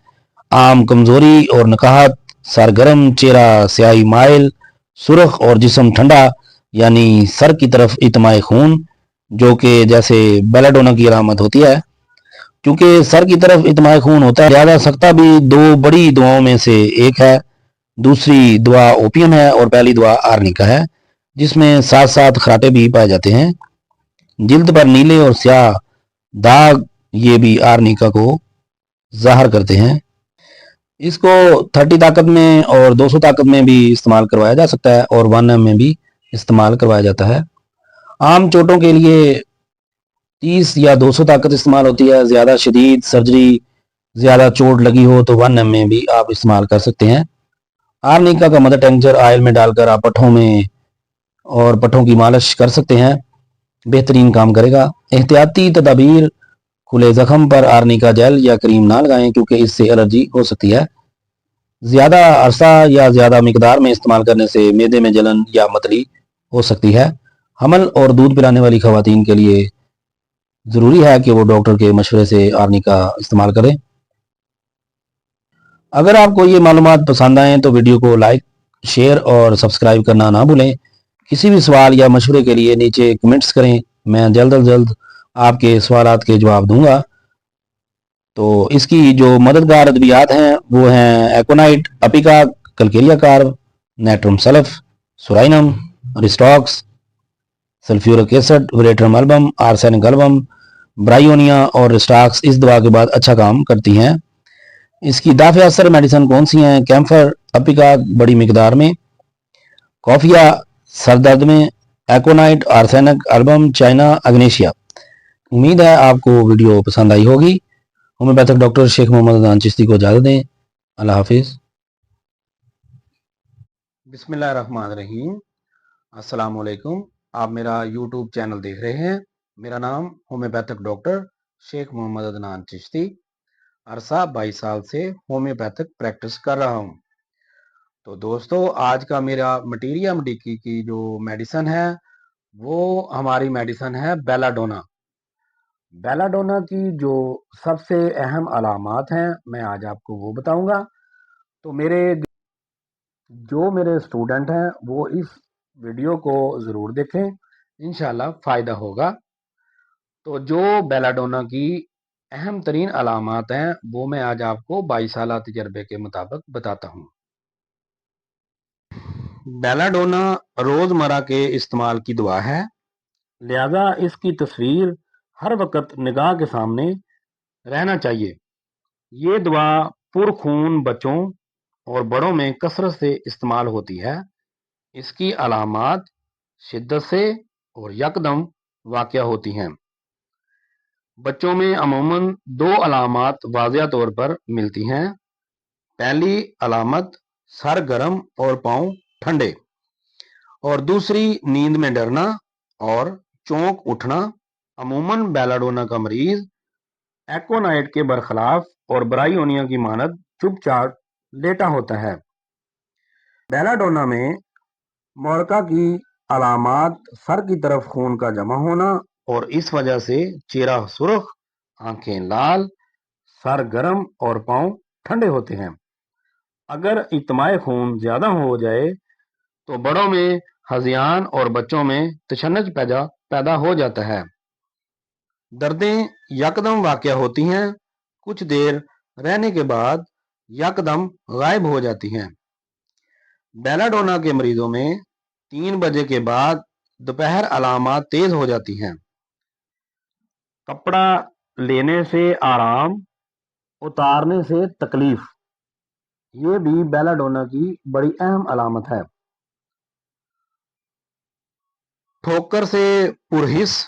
B: عام کمزوری اور نکاہت، سرگرم چہرہ، سیاہی مائل، سرخ اور جسم ٹھنڈا، یعنی سر کی طرف اجتماع خون، جو کہ جیسے بیلاڈونا کی علامت ہوتی ہے. کیونکہ سر کی طرف اجتماع خون ہوتا ہے، زیادہ سکتہ بھی دو بڑی دواؤں میں سے ایک ہے. دوسری دوا اوپیم ہے اور پہلی دوا آرنیکا ہے، جس میں ساتھ ساتھ خراٹے بھی پائے جاتے ہیں. جلد پر نیلے اور سیاہ داغ یہ بھی آرنیکا کو ظاہر کرتے ہیں. اس کو 30 طاقت میں اور 200 طاقت میں بھی استعمال کروایا جا سکتا ہے اور 1 m میں بھی استعمال کروایا جاتا ہے. عام چوٹوں کے لیے 30 یا 200 طاقت استعمال ہوتی ہے. زیادہ شدید سرجری، زیادہ چوٹ لگی ہو تو 1 m میں بھی آپ استعمال کر سکتے ہیں. آرنیکا کا مدر ٹینچر آئل میں ڈال کر آپ پٹھوں میں اور پٹھوں کی مالش کر سکتے ہیں، بہترین کام کرے گا. احتیاطی تدابیر: کھلے زخم پر آرنیکا جیل یا کریم نہ لگائیں کیونکہ اس سے الرجی ہو سکتی ہے. زیادہ عرصہ یا زیادہ مقدار میں استعمال کرنے سے معدے میں جلن یا متلی ہو سکتی ہے. حمل اور دودھ پلانے والی خواتین کے لیے ضروری ہے کہ وہ ڈاکٹر کے مشورے سے آرنیکا استعمال کریں. اگر آپ کو یہ معلومات پسند آئیں تو ویڈیو کو لائک، شیئر اور سبسکرائب کرنا نہ بھولیں. کسی بھی سوال یا مشورے کے لیے نیچے کمنٹس کریں، میں جلد از جلد آپ کے سوالات کے جواب دوں گا. तो इसकी जो मददगार अद्वियात हैं वो हैं एकोनाइट, अपिका, calcarea carb, natrum sulph, psorinum, rhus tox, sulphuric acid, veratrum album, arsenic album, bryonia और रिस्टॉक्स इस दवा के बाद अच्छा काम करती हैं। इसकी दाफे असर मेडिसिन कौन सी हैं? कैम्फर, अपिका बड़ी मिकदार में, कॉफिया सर दर्द में, एकोनाइट, आर्सेनिक अल्बम, चाइना अग्नेशिया। उम्मीद है आपको वीडियो पसंद आई होगी। होम्योपैथिक डॉक्टर शेख मोहम्मद अदनान चिश्ती को इजाज़त दें। अल्लाह हाफिज़। बिस्मिल्लाहिर्रहमानिर्रहीम। अस्सलाम वालेकुम। आप मेरा यूट्यूब चैनल देख रहे हैं। मेरा नाम होम्योपैथिक डॉक्टर शेख मोहम्मद अदनान चिश्ती। अरसा 22 साल से होम्योपैथिक प्रैक्टिस कर रहा हूँ। तो दोस्तों, आज का मेरा मटीरिया मेडिकी की जो मेडिसिन है वो हमारी मेडिसिन है बेलाडोना। बेलाडोना की जो सबसे अहम अलामात हैं मैं आज आपको वो बताऊंगा। तो मेरे स्टूडेंट हैं वो इस वीडियो को ज़रूर देखें, इंशाल्लाह फ़ायदा होगा। तो जो बेलाडोना की अहम तरीन अलामात हैं वो मैं आज आपको 22 साल तजर्बे के मुताबिक बताता हूँ। बेलाडोना रोज़मर्रा के इस्तेमाल की दवा है, लिहाजा इसकी तस्वीर हर वक्त निगाह के सामने रहना चाहिए। ये दवा पुरखून बच्चों और बड़ों में कसरत से इस्तेमाल होती है। इसकी अलामात शिद्दत से और यकदम वाक़या होती हैं। बच्चों में अमूमन 2 अलामात वाज़िया तौर पर मिलती हैं। पहली अलामत सर गर्म और पाँव ठंडे, और दूसरी नींद में डरना और चौंक उठना। अमूमन बेलाडोना का मरीज एकोनाइट के बरखिलाफ और ब्रायोनिया की मानद चुपचाप लेटा होता है। बेलाडोना में मोरका की अलामात सर की तरफ खून का जमा होना और इस वजह से चेहरा सुर्ख, आंखें लाल, सर गर्म और पाँव ठंडे होते हैं। अगर इत्माए खून ज्यादा हो जाए तो बड़ों में हजियान और बच्चों में तशन्नुज पैदा हो जाता है। दर्दें यकदम वाक़या होती हैं, कुछ देर रहने के बाद यकदम गायब हो जाती हैं। बेलाडोना के मरीजों में 3 बजे के बाद दोपहर अलामात तेज हो जाती हैं। कपड़ा लेने से आराम, उतारने से तकलीफ, ये भी बेलाडोना की बड़ी अहम अलामत है। ठोकर से पुरहिस,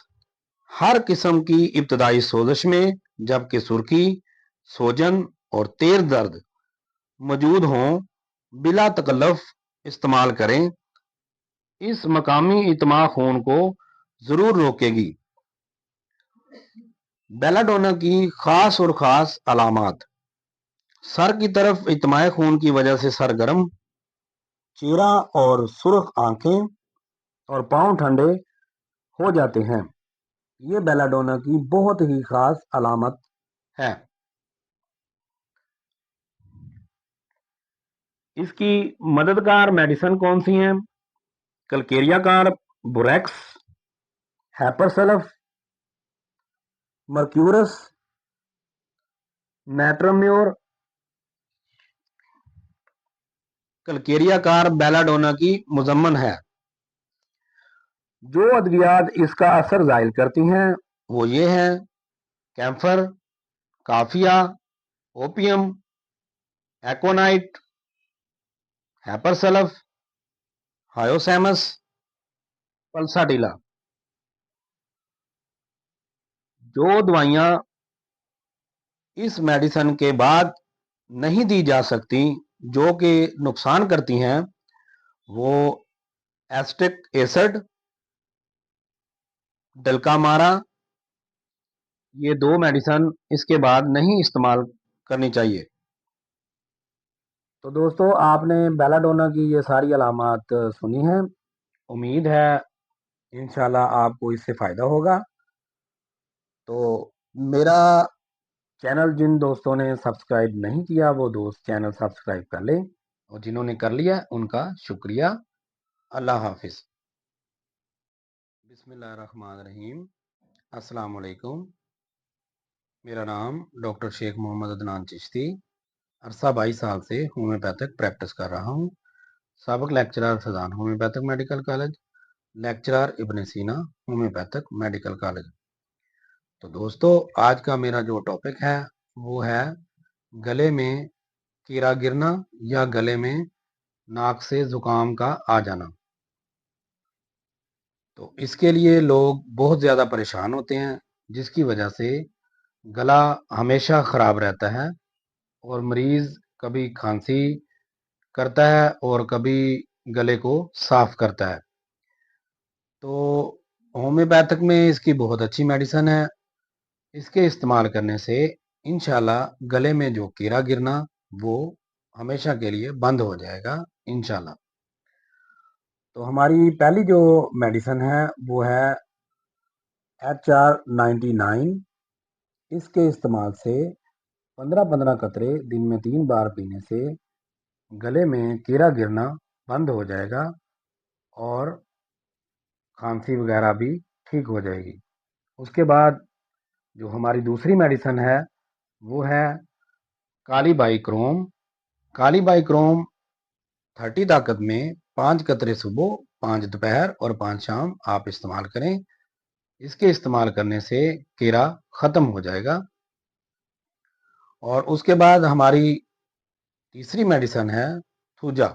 B: हर किस्म की इब्तदाई सोजिश में जबकि सुर्खी, सोजन और तेज दर्द मौजूद हों, बिला तकल्लुफ इस्तेमाल करें। इस मकामी इत्मा खून को जरूर रोकेगी। बेलाडोना की खास और खास अलामात: सर की तरफ इत्माए खून की वजह से सर गर्म, चेहरा और सुर्ख आंखें और पाँव ठंडे हो जाते हैं। ये बेलाडोना की बहुत ही खास अलामत है। इसकी मददगार मेडिसिन कौन सी हैं? Calcarea carb, borax, hepar sulph, mercurius, natrum mur. Calcarea carb belladonna की मुजम्मन है। जो अद्वियात इसका असर जाहिर करती हैं वो ये हैं: कैम्फर, काफिया, ओपियम, एकोनाइट, हैपरसल्फ, हायोसैमस, पल्साटिला। जो दवाइयाँ इस मेडिसिन के बाद नहीं दी जा सकती, जो कि नुकसान करती हैं, वो एस्टिक एसिड, डल्कामारा, ये 2 मेडिसिन इसके बाद नहीं इस्तेमाल करनी चाहिए। तो दोस्तों, आपने बेलाडोना की ये सारी अलामात सुनी हैं। उम्मीद है इंशाल्लाह आपको इससे फ़ायदा होगा। तो मेरा चैनल जिन दोस्तों ने सब्सक्राइब नहीं किया वो दोस्त चैनल सब्सक्राइब कर लें, और जिन्होंने कर लिया उनका शुक्रिया। अल्लाह हाफिज़। बिस्मिल्लाहिर्रहमानिर्रहीम। अस्सलाम वालेकुम। मेरा नाम डॉक्टर शेख मोहम्मद अदनान चिश्ती। अरसा 22 साल से होम्योपैथिक प्रैक्टिस कर रहा हूँ। साबिक lecturer Faizan homoeopathic medical college, lecturer Ibn Sina homoeopathic medical college. तो दोस्तों, आज का मेरा जो टॉपिक है वो है गले में कीड़ा गिरना या गले में नाक से जुकाम का आ जाना। तो इसके लिए लोग बहुत ज़्यादा परेशान होते हैं, जिसकी वजह से गला हमेशा ख़राब रहता है और मरीज़ कभी खांसी करता है और कभी गले को साफ करता है। तो होम्योपैथिक में इसकी बहुत अच्छी मेडिसिन है। इसके इस्तेमाल करने से इंशाल्लाह गले में जो कीड़ा गिरना वो हमेशा के लिए बंद हो जाएगा इंशाल्लाह। तो हमारी पहली जो मेडिसिन है वो है HR99। इसके इस्तेमाल से 15-15 कतरे दिन में 3 बार पीने से गले में कीड़ा गिरना बंद हो जाएगा और खांसी वगैरह भी ठीक हो जाएगी। उसके बाद जो हमारी दूसरी मेडिसिन है वो है काली बाइक्रोम। काली बाइक्रोम 30 ताकत में 5 कतरे सुबह, 5 दोपहर और 5 शाम आप इस्तेमाल करें। इसके इस्तेमाल करने से कीड़ा ख़त्म हो जाएगा। और उसके बाद हमारी तीसरी मेडिसिन है थूजा।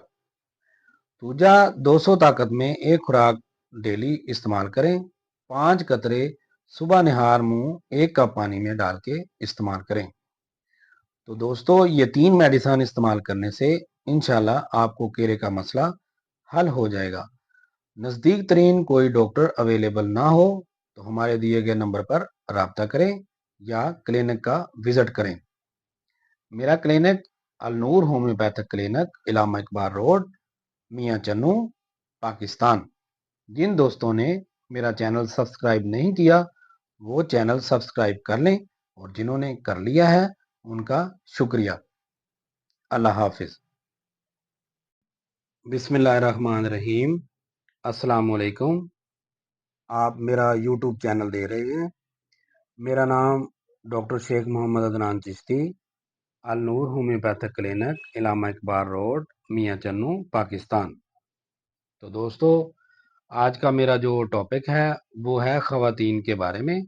B: थूजा 200 ताकत में एक खुराक डेली इस्तेमाल करें। 5 कतरे सुबह निहार मुंह 1 कप पानी में डाल के इस्तेमाल करें। तो दोस्तों, ये 3 मेडिसिन इस्तेमाल करने से इंशाल्लाह आपको कीड़े का मसला हल हो जाएगा। नज़दीक तरीन कोई डॉक्टर अवेलेबल ना हो तो हमारे दिए गए नंबर पर राब्ता करें या क्लिनिक का विजिट करें। मेरा क्लिनिक अल नूर होम्योपैथिक क्लिनिक, इलामा इकबाल रोड, मियाँ चन्नू, पाकिस्तान। जिन दोस्तों ने मेरा चैनल सब्सक्राइब नहीं किया वो चैनल सब्सक्राइब कर लें, और जिन्होंने कर लिया है उनका शुक्रिया। अल्लाह हाफिज। बिस्मिल्लाहिर्रहमानिर्रहीम। अस्सलाम वालेकुम। आप मेरा यूट्यूब चैनल देख रहे हैं। मेरा नाम डॉक्टर शेख मोहम्मद अदनान चिश्ती, अल नूर होम्योपैथिक क्लिनिक, इलामा इकबाल रोड, मियाँ चन्नू, पाकिस्तान। तो दोस्तों, आज का मेरा जो टॉपिक है वो है ख़वातीन के बारे में।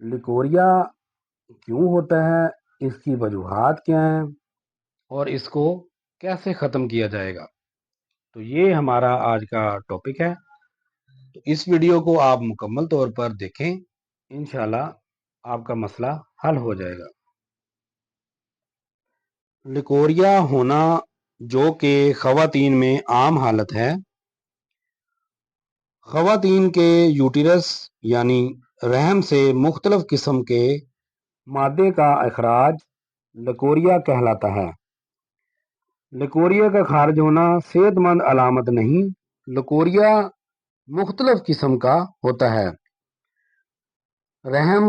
B: लिकोरिया क्यों होता है, इसकी वजूहात क्या हैं और इसको कैसे ख़त्म किया जाएगा, तो ये हमारा आज का टॉपिक है। तो इस वीडियो को आप मुकम्मल तौर पर देखें, इंशाल्लाह आपका मसला हल हो जाएगा। लिकोरिया होना जो कि ख़वातीन में आम हालत है। ख़वातीन के यूटिरस यानी रहम से मुख्तलिफ किस्म के मादे का अखराज लिकोरिया कहलाता है। लिकोरिया का खारिज होना सेहतमंद अलामत नहीं। लिकोरिया मुख्तलिफ किस्म का होता है। रहम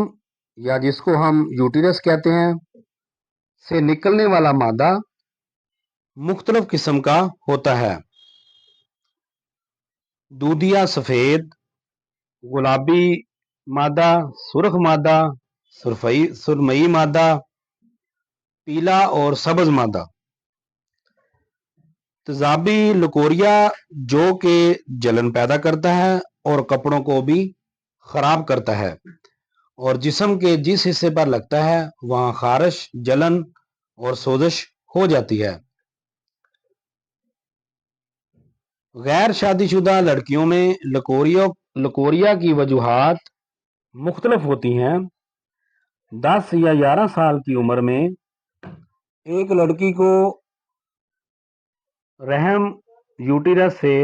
B: या जिसको हम यूटिरस कहते हैं से निकलने वाला मादा मुख्तलिफ किस्म का होता है। दूधिया सफ़ेद, गुलाबी मादा, सुर्ख मादा, सुरमई मादा, पीला और सब्ज मादा। तेजाबी लिकोरिया जो कि जलन पैदा करता है और कपड़ों को भी खराब करता है और जिस्म के जिस हिस्से पर लगता है वहां खारिश, जलन और सोजिश हो जाती है। गैर शादीशुदा लड़कियों में लिकोरिया की वजूहात मुख्तलिफ होती हैं। 10 या 11 साल की उम्र में एक लड़की को रहम यूटिरस से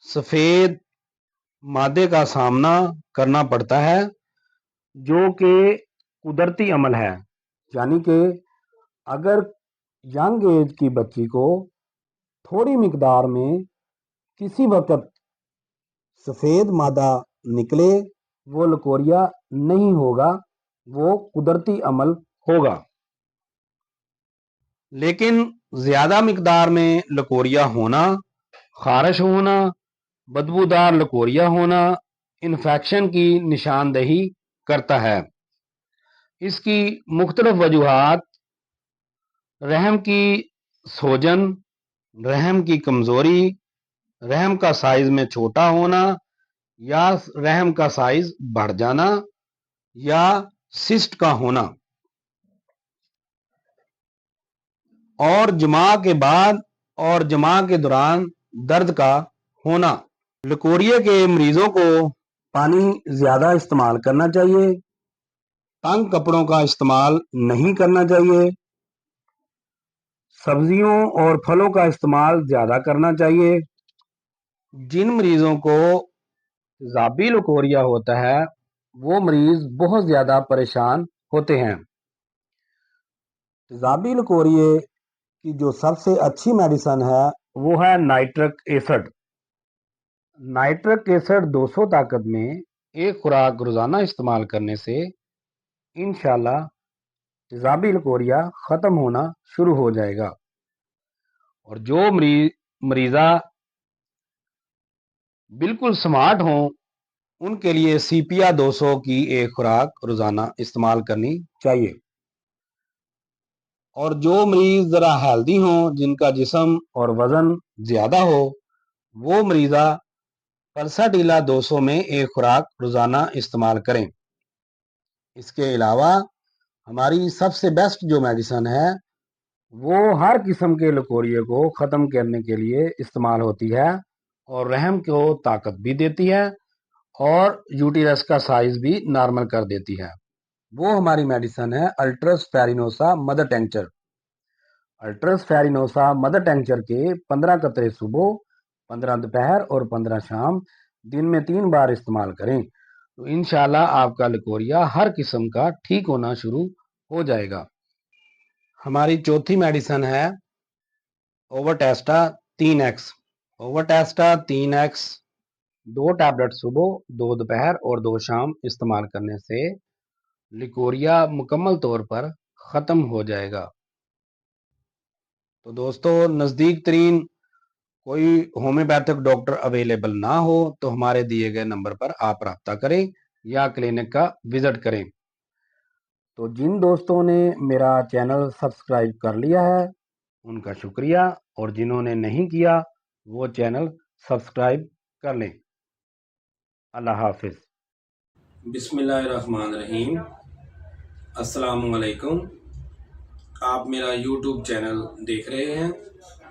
B: सफ़ेद मादे का सामना करना पड़ता है, जो कि कुदरती अमल है। यानी कि अगर यंग एज की बच्ची को थोड़ी मिकदार में किसी वक्त सफ़ेद मादा निकले, वो लिकोरिया नहीं होगा, वो कुदरती अमल होगा। लेकिन ज़्यादा मिकदार में लिकोरिया होना, खारिश होना, बदबूदार लिकोरिया होना इन्फेक्शन की निशानदही करता है। اس کی مختلف وجوہات رحم کی سوجن، رحم کی کمزوری، رحم کا سائز میں چھوٹا ہونا یا رحم کا سائز بڑھ جانا یا سسٹ کا ہونا، اور جماع کے بعد اور جماع کے دوران درد کا ہونا۔ لکوریا کے مریضوں کو پانی زیادہ استعمال کرنا چاہیے، تنگ کپڑوں کا استعمال نہیں کرنا چاہیے، سبزیوں اور پھلوں کا استعمال زیادہ کرنا چاہیے۔ جن مریضوں کو تیزابی لکوریا ہوتا ہے وہ مریض بہت زیادہ پریشان ہوتے ہیں۔ تیزابی لکوریے کی جو سب سے اچھی میڈیسن ہے وہ ہے نائٹرک ایسڈ۔ نائٹرک ایسڈ 200 طاقت میں ایک خوراک روزانہ استعمال کرنے سے انشاءاللہ تیزابی لکوریا ختم ہونا شروع ہو جائے گا۔ اور جو مریضہ بالکل سمارٹ ہوں ان کے لیے سیپیا 200 کی ایک خوراک روزانہ استعمال کرنی چاہیے۔ اور جو مریض ذرا ہیلدی ہوں، جن کا جسم اور وزن زیادہ ہو، وہ مریضہ پلساڈیلا 200 میں ایک خوراک روزانہ استعمال کریں۔ اس کے علاوہ ہماری سب سے بیسٹ جو میڈیسن ہے وہ ہر قسم کے لکوریے کو ختم کرنے کے لیے استعمال ہوتی ہے اور رحم کو طاقت بھی دیتی ہے اور یوٹیرس کا سائز بھی نارمل کر دیتی ہے۔ وہ ہماری میڈیسن ہے الٹرس فیرینوسا مدر ٹینکچر۔ الٹرس فیرینوسا مدر ٹینکچر کے 15 قطرے صبح، 15 دوپہر اور 15 شام دن میں 3 بار استعمال کریں تو انشاءاللہ آپ کا لکوریا ہر قسم کا ٹھیک ہونا شروع ہو جائے گا۔ ہماری چوتھی میڈیسن ہے اوورٹیسٹا 3X۔ اوورٹیسٹا 3X 2 ٹیبلٹ صبح، 2 دوپہر اور 2 شام استعمال کرنے سے لکوریا مکمل طور پر ختم ہو جائے گا۔ تو دوستو، نزدیک ترین کوئی ہومیوپیتھک ڈاکٹر اویلیبل نہ ہو تو ہمارے دیے گئے نمبر پر آپ رابطہ کریں یا کلینک کا وزٹ کریں۔ تو جن دوستوں نے میرا چینل سبسکرائب کر لیا ہے ان کا شکریہ، اور جنہوں نے نہیں کیا وہ چینل سبسکرائب کر لیں۔ اللہ حافظ۔
A: بسم اللہ الرحمن الرحیم۔ السلام علیکم۔ آپ میرا یوٹیوب چینل دیکھ رہے ہیں،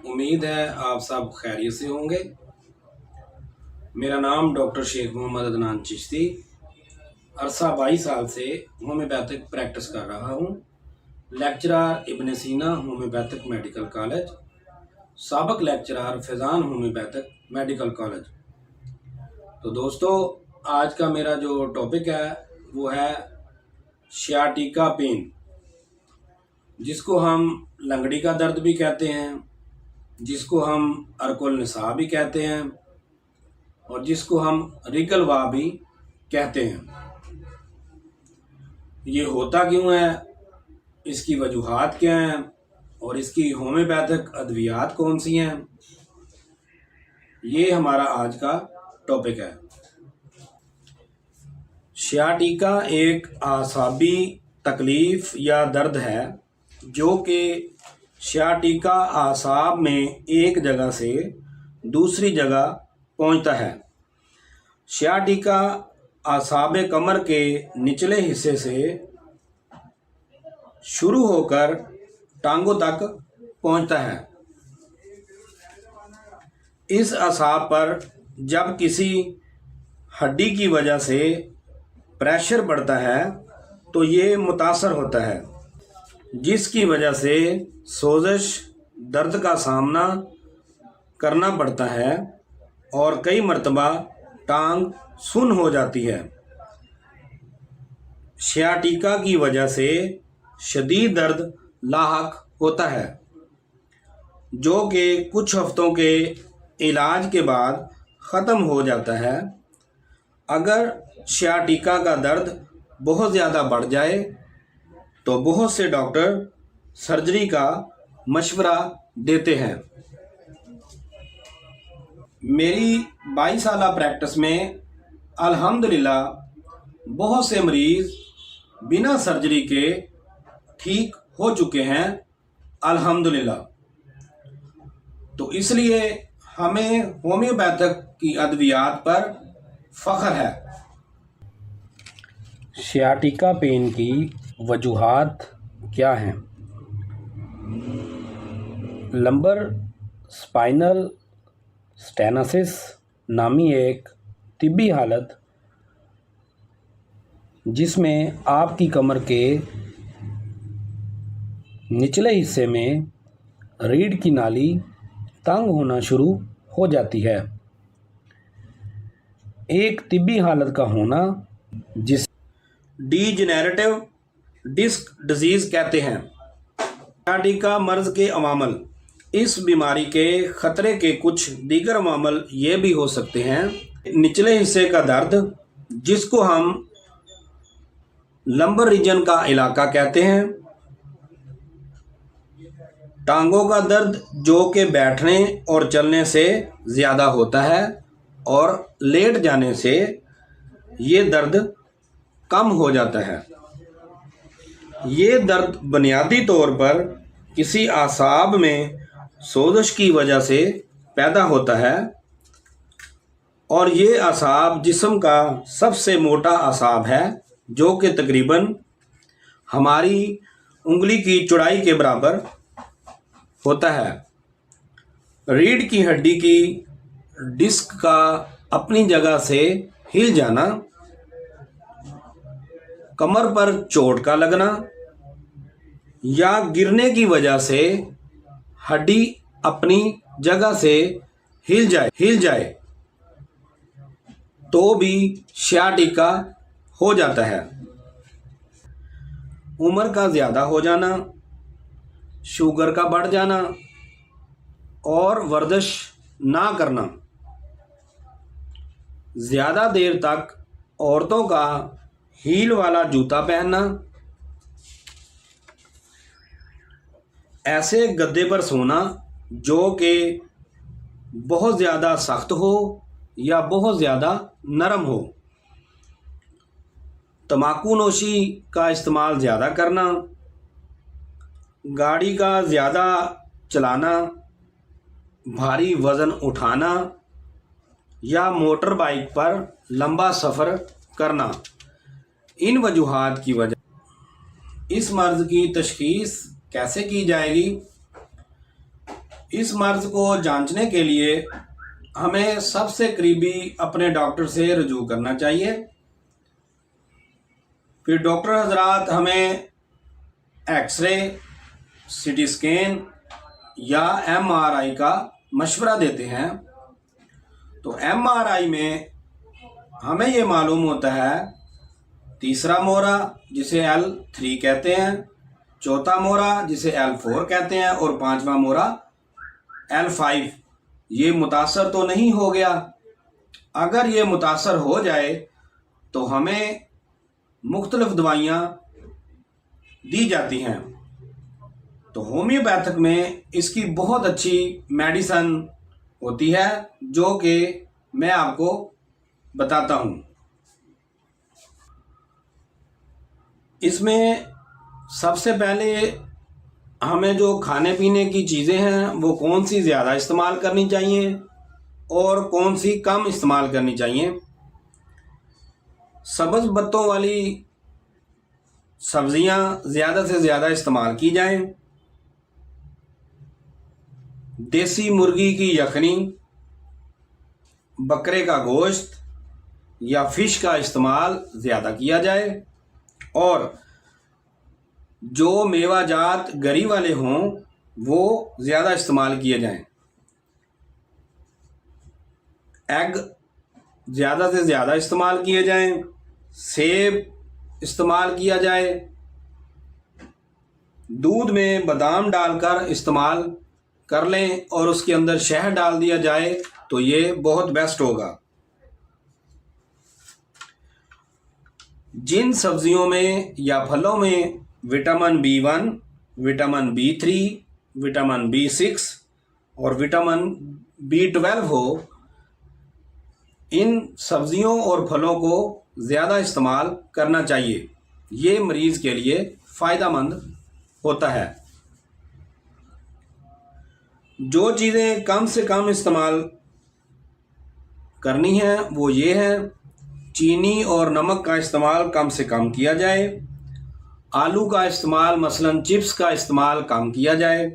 A: امید ہے آپ سب خیریت سے ہوں گے۔ میرا نام ڈاکٹر شیخ محمد عدنان چشتی، عرصہ 22 سال سے ہومیوپیتھک پریکٹس کر رہا ہوں، لیکچرر ابن سینا ہومیوپیتھک میڈیکل کالج، سابق لیکچرر فیضان ہومیوپیتھک میڈیکل کالج۔ تو دوستو، آج کا میرا جو ٹاپک ہے وہ ہے شیاٹیکا پین، جس کو ہم لنگڑی کا درد بھی کہتے ہیں، جس کو ہم ارک النساء بھی کہتے ہیں، اور جس کو ہم ریگل وا بھی کہتے ہیں۔ یہ ہوتا کیوں ہے، اس کی وجوہات کیا ہیں، اور اس کی ہومیوپیتھک ادویات کون سی ہیں، یہ ہمارا آج کا ٹاپک ہے۔ شیاٹیکا ایک اعصابی تکلیف یا درد ہے جو کہ شیاٹیکا اعصاب میں ایک جگہ سے دوسری جگہ پہنچتا ہے۔ شیاٹیکا اعصاب کمر کے نچلے حصے سے شروع ہو کر ٹانگوں تک پہنچتا ہے۔ اس اعصاب پر جب کسی ہڈی کی وجہ سے پریشر بڑھتا ہے تو یہ متاثر ہوتا ہے، جس کی وجہ سے سوزش، درد کا سامنا کرنا پڑتا ہے اور کئی مرتبہ ٹانگ سن ہو جاتی ہے۔ شیاٹیکا کی وجہ سے شدید درد لاحق ہوتا ہے جو کہ کچھ ہفتوں کے علاج کے بعد ختم ہو جاتا ہے۔ اگر شیاٹیکا کا درد بہت زیادہ بڑھ جائے تو بہت سے ڈاکٹر سرجری کا مشورہ دیتے ہیں۔ میری 22 سالہ پریکٹس میں الحمدللہ بہت سے مریض बिना सर्जरी के ठीक हो चुके हैं अल्हम्दुलिल्लाह। तो इसलिए हमें होम्योपैथिक की अद्वियात पर फ़ख्र है।
B: सियाटिका पेन की वजूहात क्या हैं? लंबर स्पाइनल स्टेनोसिस नामी एक तिब्बी हालत जिसमें आपकी कमर के निचले हिस्से में रीढ़ की नाली तंग होना शुरू हो जाती है। एक तिब्बी हालत का होना जिस
A: डीजेनरेटिव डिस्क डिजीज़ कहते हैं। सियाटिका मर्ज़ के अवामल। इस बीमारी के ख़तरे के कुछ दीगर अवामल ये भी हो सकते हैं: निचले हिस्से का दर्द जिसको हम लंबर रीजन का इलाका कहते हैं, टांगों का दर्द जो कि बैठने और चलने से ज़्यादा होता है और लेट जाने से ये दर्द कम हो जाता है। ये दर्द बुनियादी तौर पर किसी आसाब में सोजश की वजह से पैदा होता है और ये आसाब जिस्म का सबसे मोटा आसाब है जो कि तकरीबन हमारी उंगली की चौड़ाई के बराबर होता है। रीढ़ की हड्डी की डिस्क का अपनी जगह से हिल जाना, कमर पर चोट का लगना या गिरने की वजह से हड्डी अपनी जगह से हिल जाए तो भी सियाटिका हो जाता है। उम्र का ज़्यादा हो जाना, शुगर का बढ़ जाना और वर्जिश ना करना, ज़्यादा देर तक औरतों का हील वाला जूता पहनना, ऐसे गद्दे पर सोना जो कि बहुत ज़्यादा सख्त हो या बहुत ज़्यादा नरम हो, तम्बाकू नोशी का इस्तेमाल ज़्यादा करना, गाड़ी का ज़्यादा चलाना, भारी वज़न उठाना या मोटर बाइक पर लंबा सफ़र करना, इन वजूहात की वजह। इस मर्ज़ की तशख़ीस कैसे की जाएगी? इस मर्ज़ को जांचने के लिए हमें सबसे करीबी अपने डॉक्टर से रुजू करना चाहिए। फिर डॉक्टर हजरात हमें एक्सरे, सीटी स्कैन या एमआरआई का मशवरा देते हैं। तो एमआरआई में हमें ये मालूम होता है तीसरा मोरा जिसे L3 कहते हैं, चौथा मोरा जिसे L4 कहते हैं और पांचवा मोरा L5। ये मुतासर तो नहीं हो गया। अगर ये मुतासर हो जाए तो हमें मुख्तलिफ दवाइयाँ दी जाती हैं। तो होम्योपैथिक में इसकी बहुत अच्छी मेडिसन होती है जो कि मैं आपको बताता हूँ। इसमें सबसे पहले हमें जो खाने पीने की चीज़ें हैं वो कौन सी ज़्यादा इस्तेमाल करनी चाहिए और कौन सी कम इस्तेमाल करनी चाहिए। सब्ज़ पत्तों वाली सब्ज़ियाँ ज़्यादा से ज़्यादा इस्तेमाल की जाएं। देसी मुर्गी की यखनी, बकरे का गोश्त या फ़िश का इस्तेमाल ज़्यादा किया जाए और जो मेवाजात गरी वाले हों वो ज़्यादा इस्तेमाल किए जाएं। एग ज़्यादा से ज़्यादा इस्तेमाल किए जाएं। सेब इस्तेमाल किया जाए। दूध में बादाम डालकर इस्तेमाल कर लें और उसके अंदर शहद डाल दिया जाए तो ये बहुत बेस्ट होगा। जिन सब्जियों में या फलों में vitamin B1, vitamin B3, vitamin B6 और विटामिन B12 हो, इन सब्जियों और फलों को ज़्यादा इस्तेमाल करना चाहिए। یہ مریض کے لیے فائدہ مند ہوتا ہے۔ جو چیزیں کم سے کم استعمال کرنی ہیں وہ یہ ہے، چینی اور نمک کا استعمال کم سے کم کیا جائے، آلو کا استعمال مثلاً چپس کا استعمال کم کیا جائے،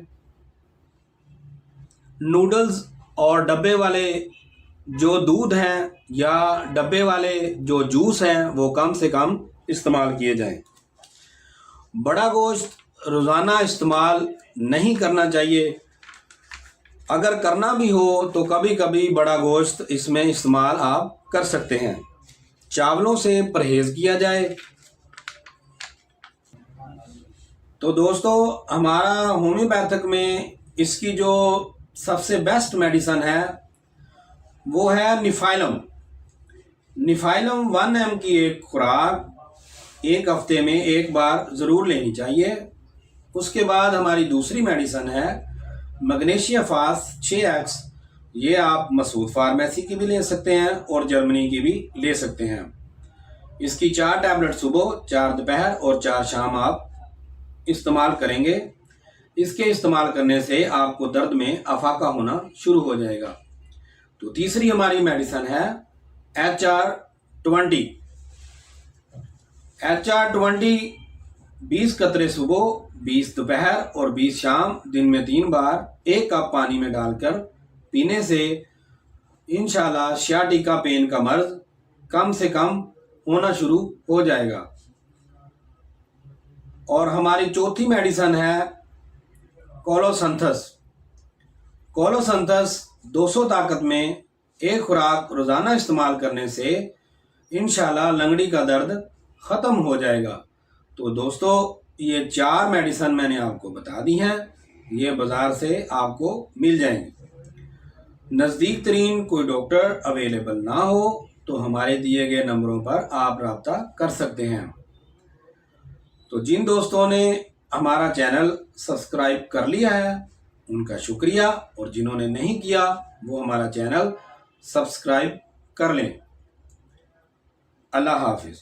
A: نوڈلز اور ڈبے والے جو دودھ ہیں یا ڈبے والے جو جوس ہیں وہ کم سے کم استعمال کیے جائیں۔ بڑا گوشت روزانہ استعمال نہیں کرنا چاہیے، اگر کرنا بھی ہو تو کبھی کبھی بڑا گوشت اس میں استعمال آپ کر سکتے ہیں۔ چاولوں سے پرہیز کیا جائے۔ تو دوستو، ہمارا ہومیوپیتھک میں اس کی جو سب سے بیسٹ میڈیسن ہے وہ ہے نیفائلم۔ نیفائلم 1 mg کی ایک خوراک ایک ہفتے میں ایک بار ضرور لینی چاہیے۔ اس کے بعد ہماری دوسری میڈیسن ہے میگنیشیا فاسٹ 6x، یہ آپ مسعود فارمیسی کی بھی لے سکتے ہیں اور جرمنی کی بھی لے سکتے ہیں۔ اس کی 4 ٹیبلٹ صبح، 4 دوپہر اور 4 شام آپ استعمال کریں گے۔ اس کے استعمال کرنے سے آپ کو درد میں افاقہ ہونا شروع ہو جائے گا۔ تو تیسری ہماری میڈیسن ہے HR20۔ HR20 20 قطرے صبح، 20 دوپہر اور 20 شام، دن میں 3 بار 1 کپ پانی میں ڈال کر پینے سے انشاءاللہ سیاٹیکا پین کا مرض کم سے کم ہونا شروع ہو جائے گا۔ اور ہماری چوتھی میڈیسن ہے کولوسنتھس۔ کولوسنتھس 200 طاقت میں ایک خوراک روزانہ استعمال کرنے سے انشاءاللہ لنگڑی کا درد ختم ہو جائے گا۔ تو دوستو، یہ 4 میڈیسن میں نے آپ کو بتا دی ہیں، یہ بازار سے آپ کو مل جائیں گی۔ نزدیک ترین کوئی ڈاکٹر اویلیبل نہ ہو تو ہمارے دیے گئے نمبروں پر آپ رابطہ کر سکتے ہیں۔ تو جن دوستوں نے ہمارا چینل سبسکرائب کر لیا ہے ان کا شکریہ، اور جنہوں نے نہیں کیا وہ ہمارا چینل سبسکرائب کر لیں۔ اللہ حافظ۔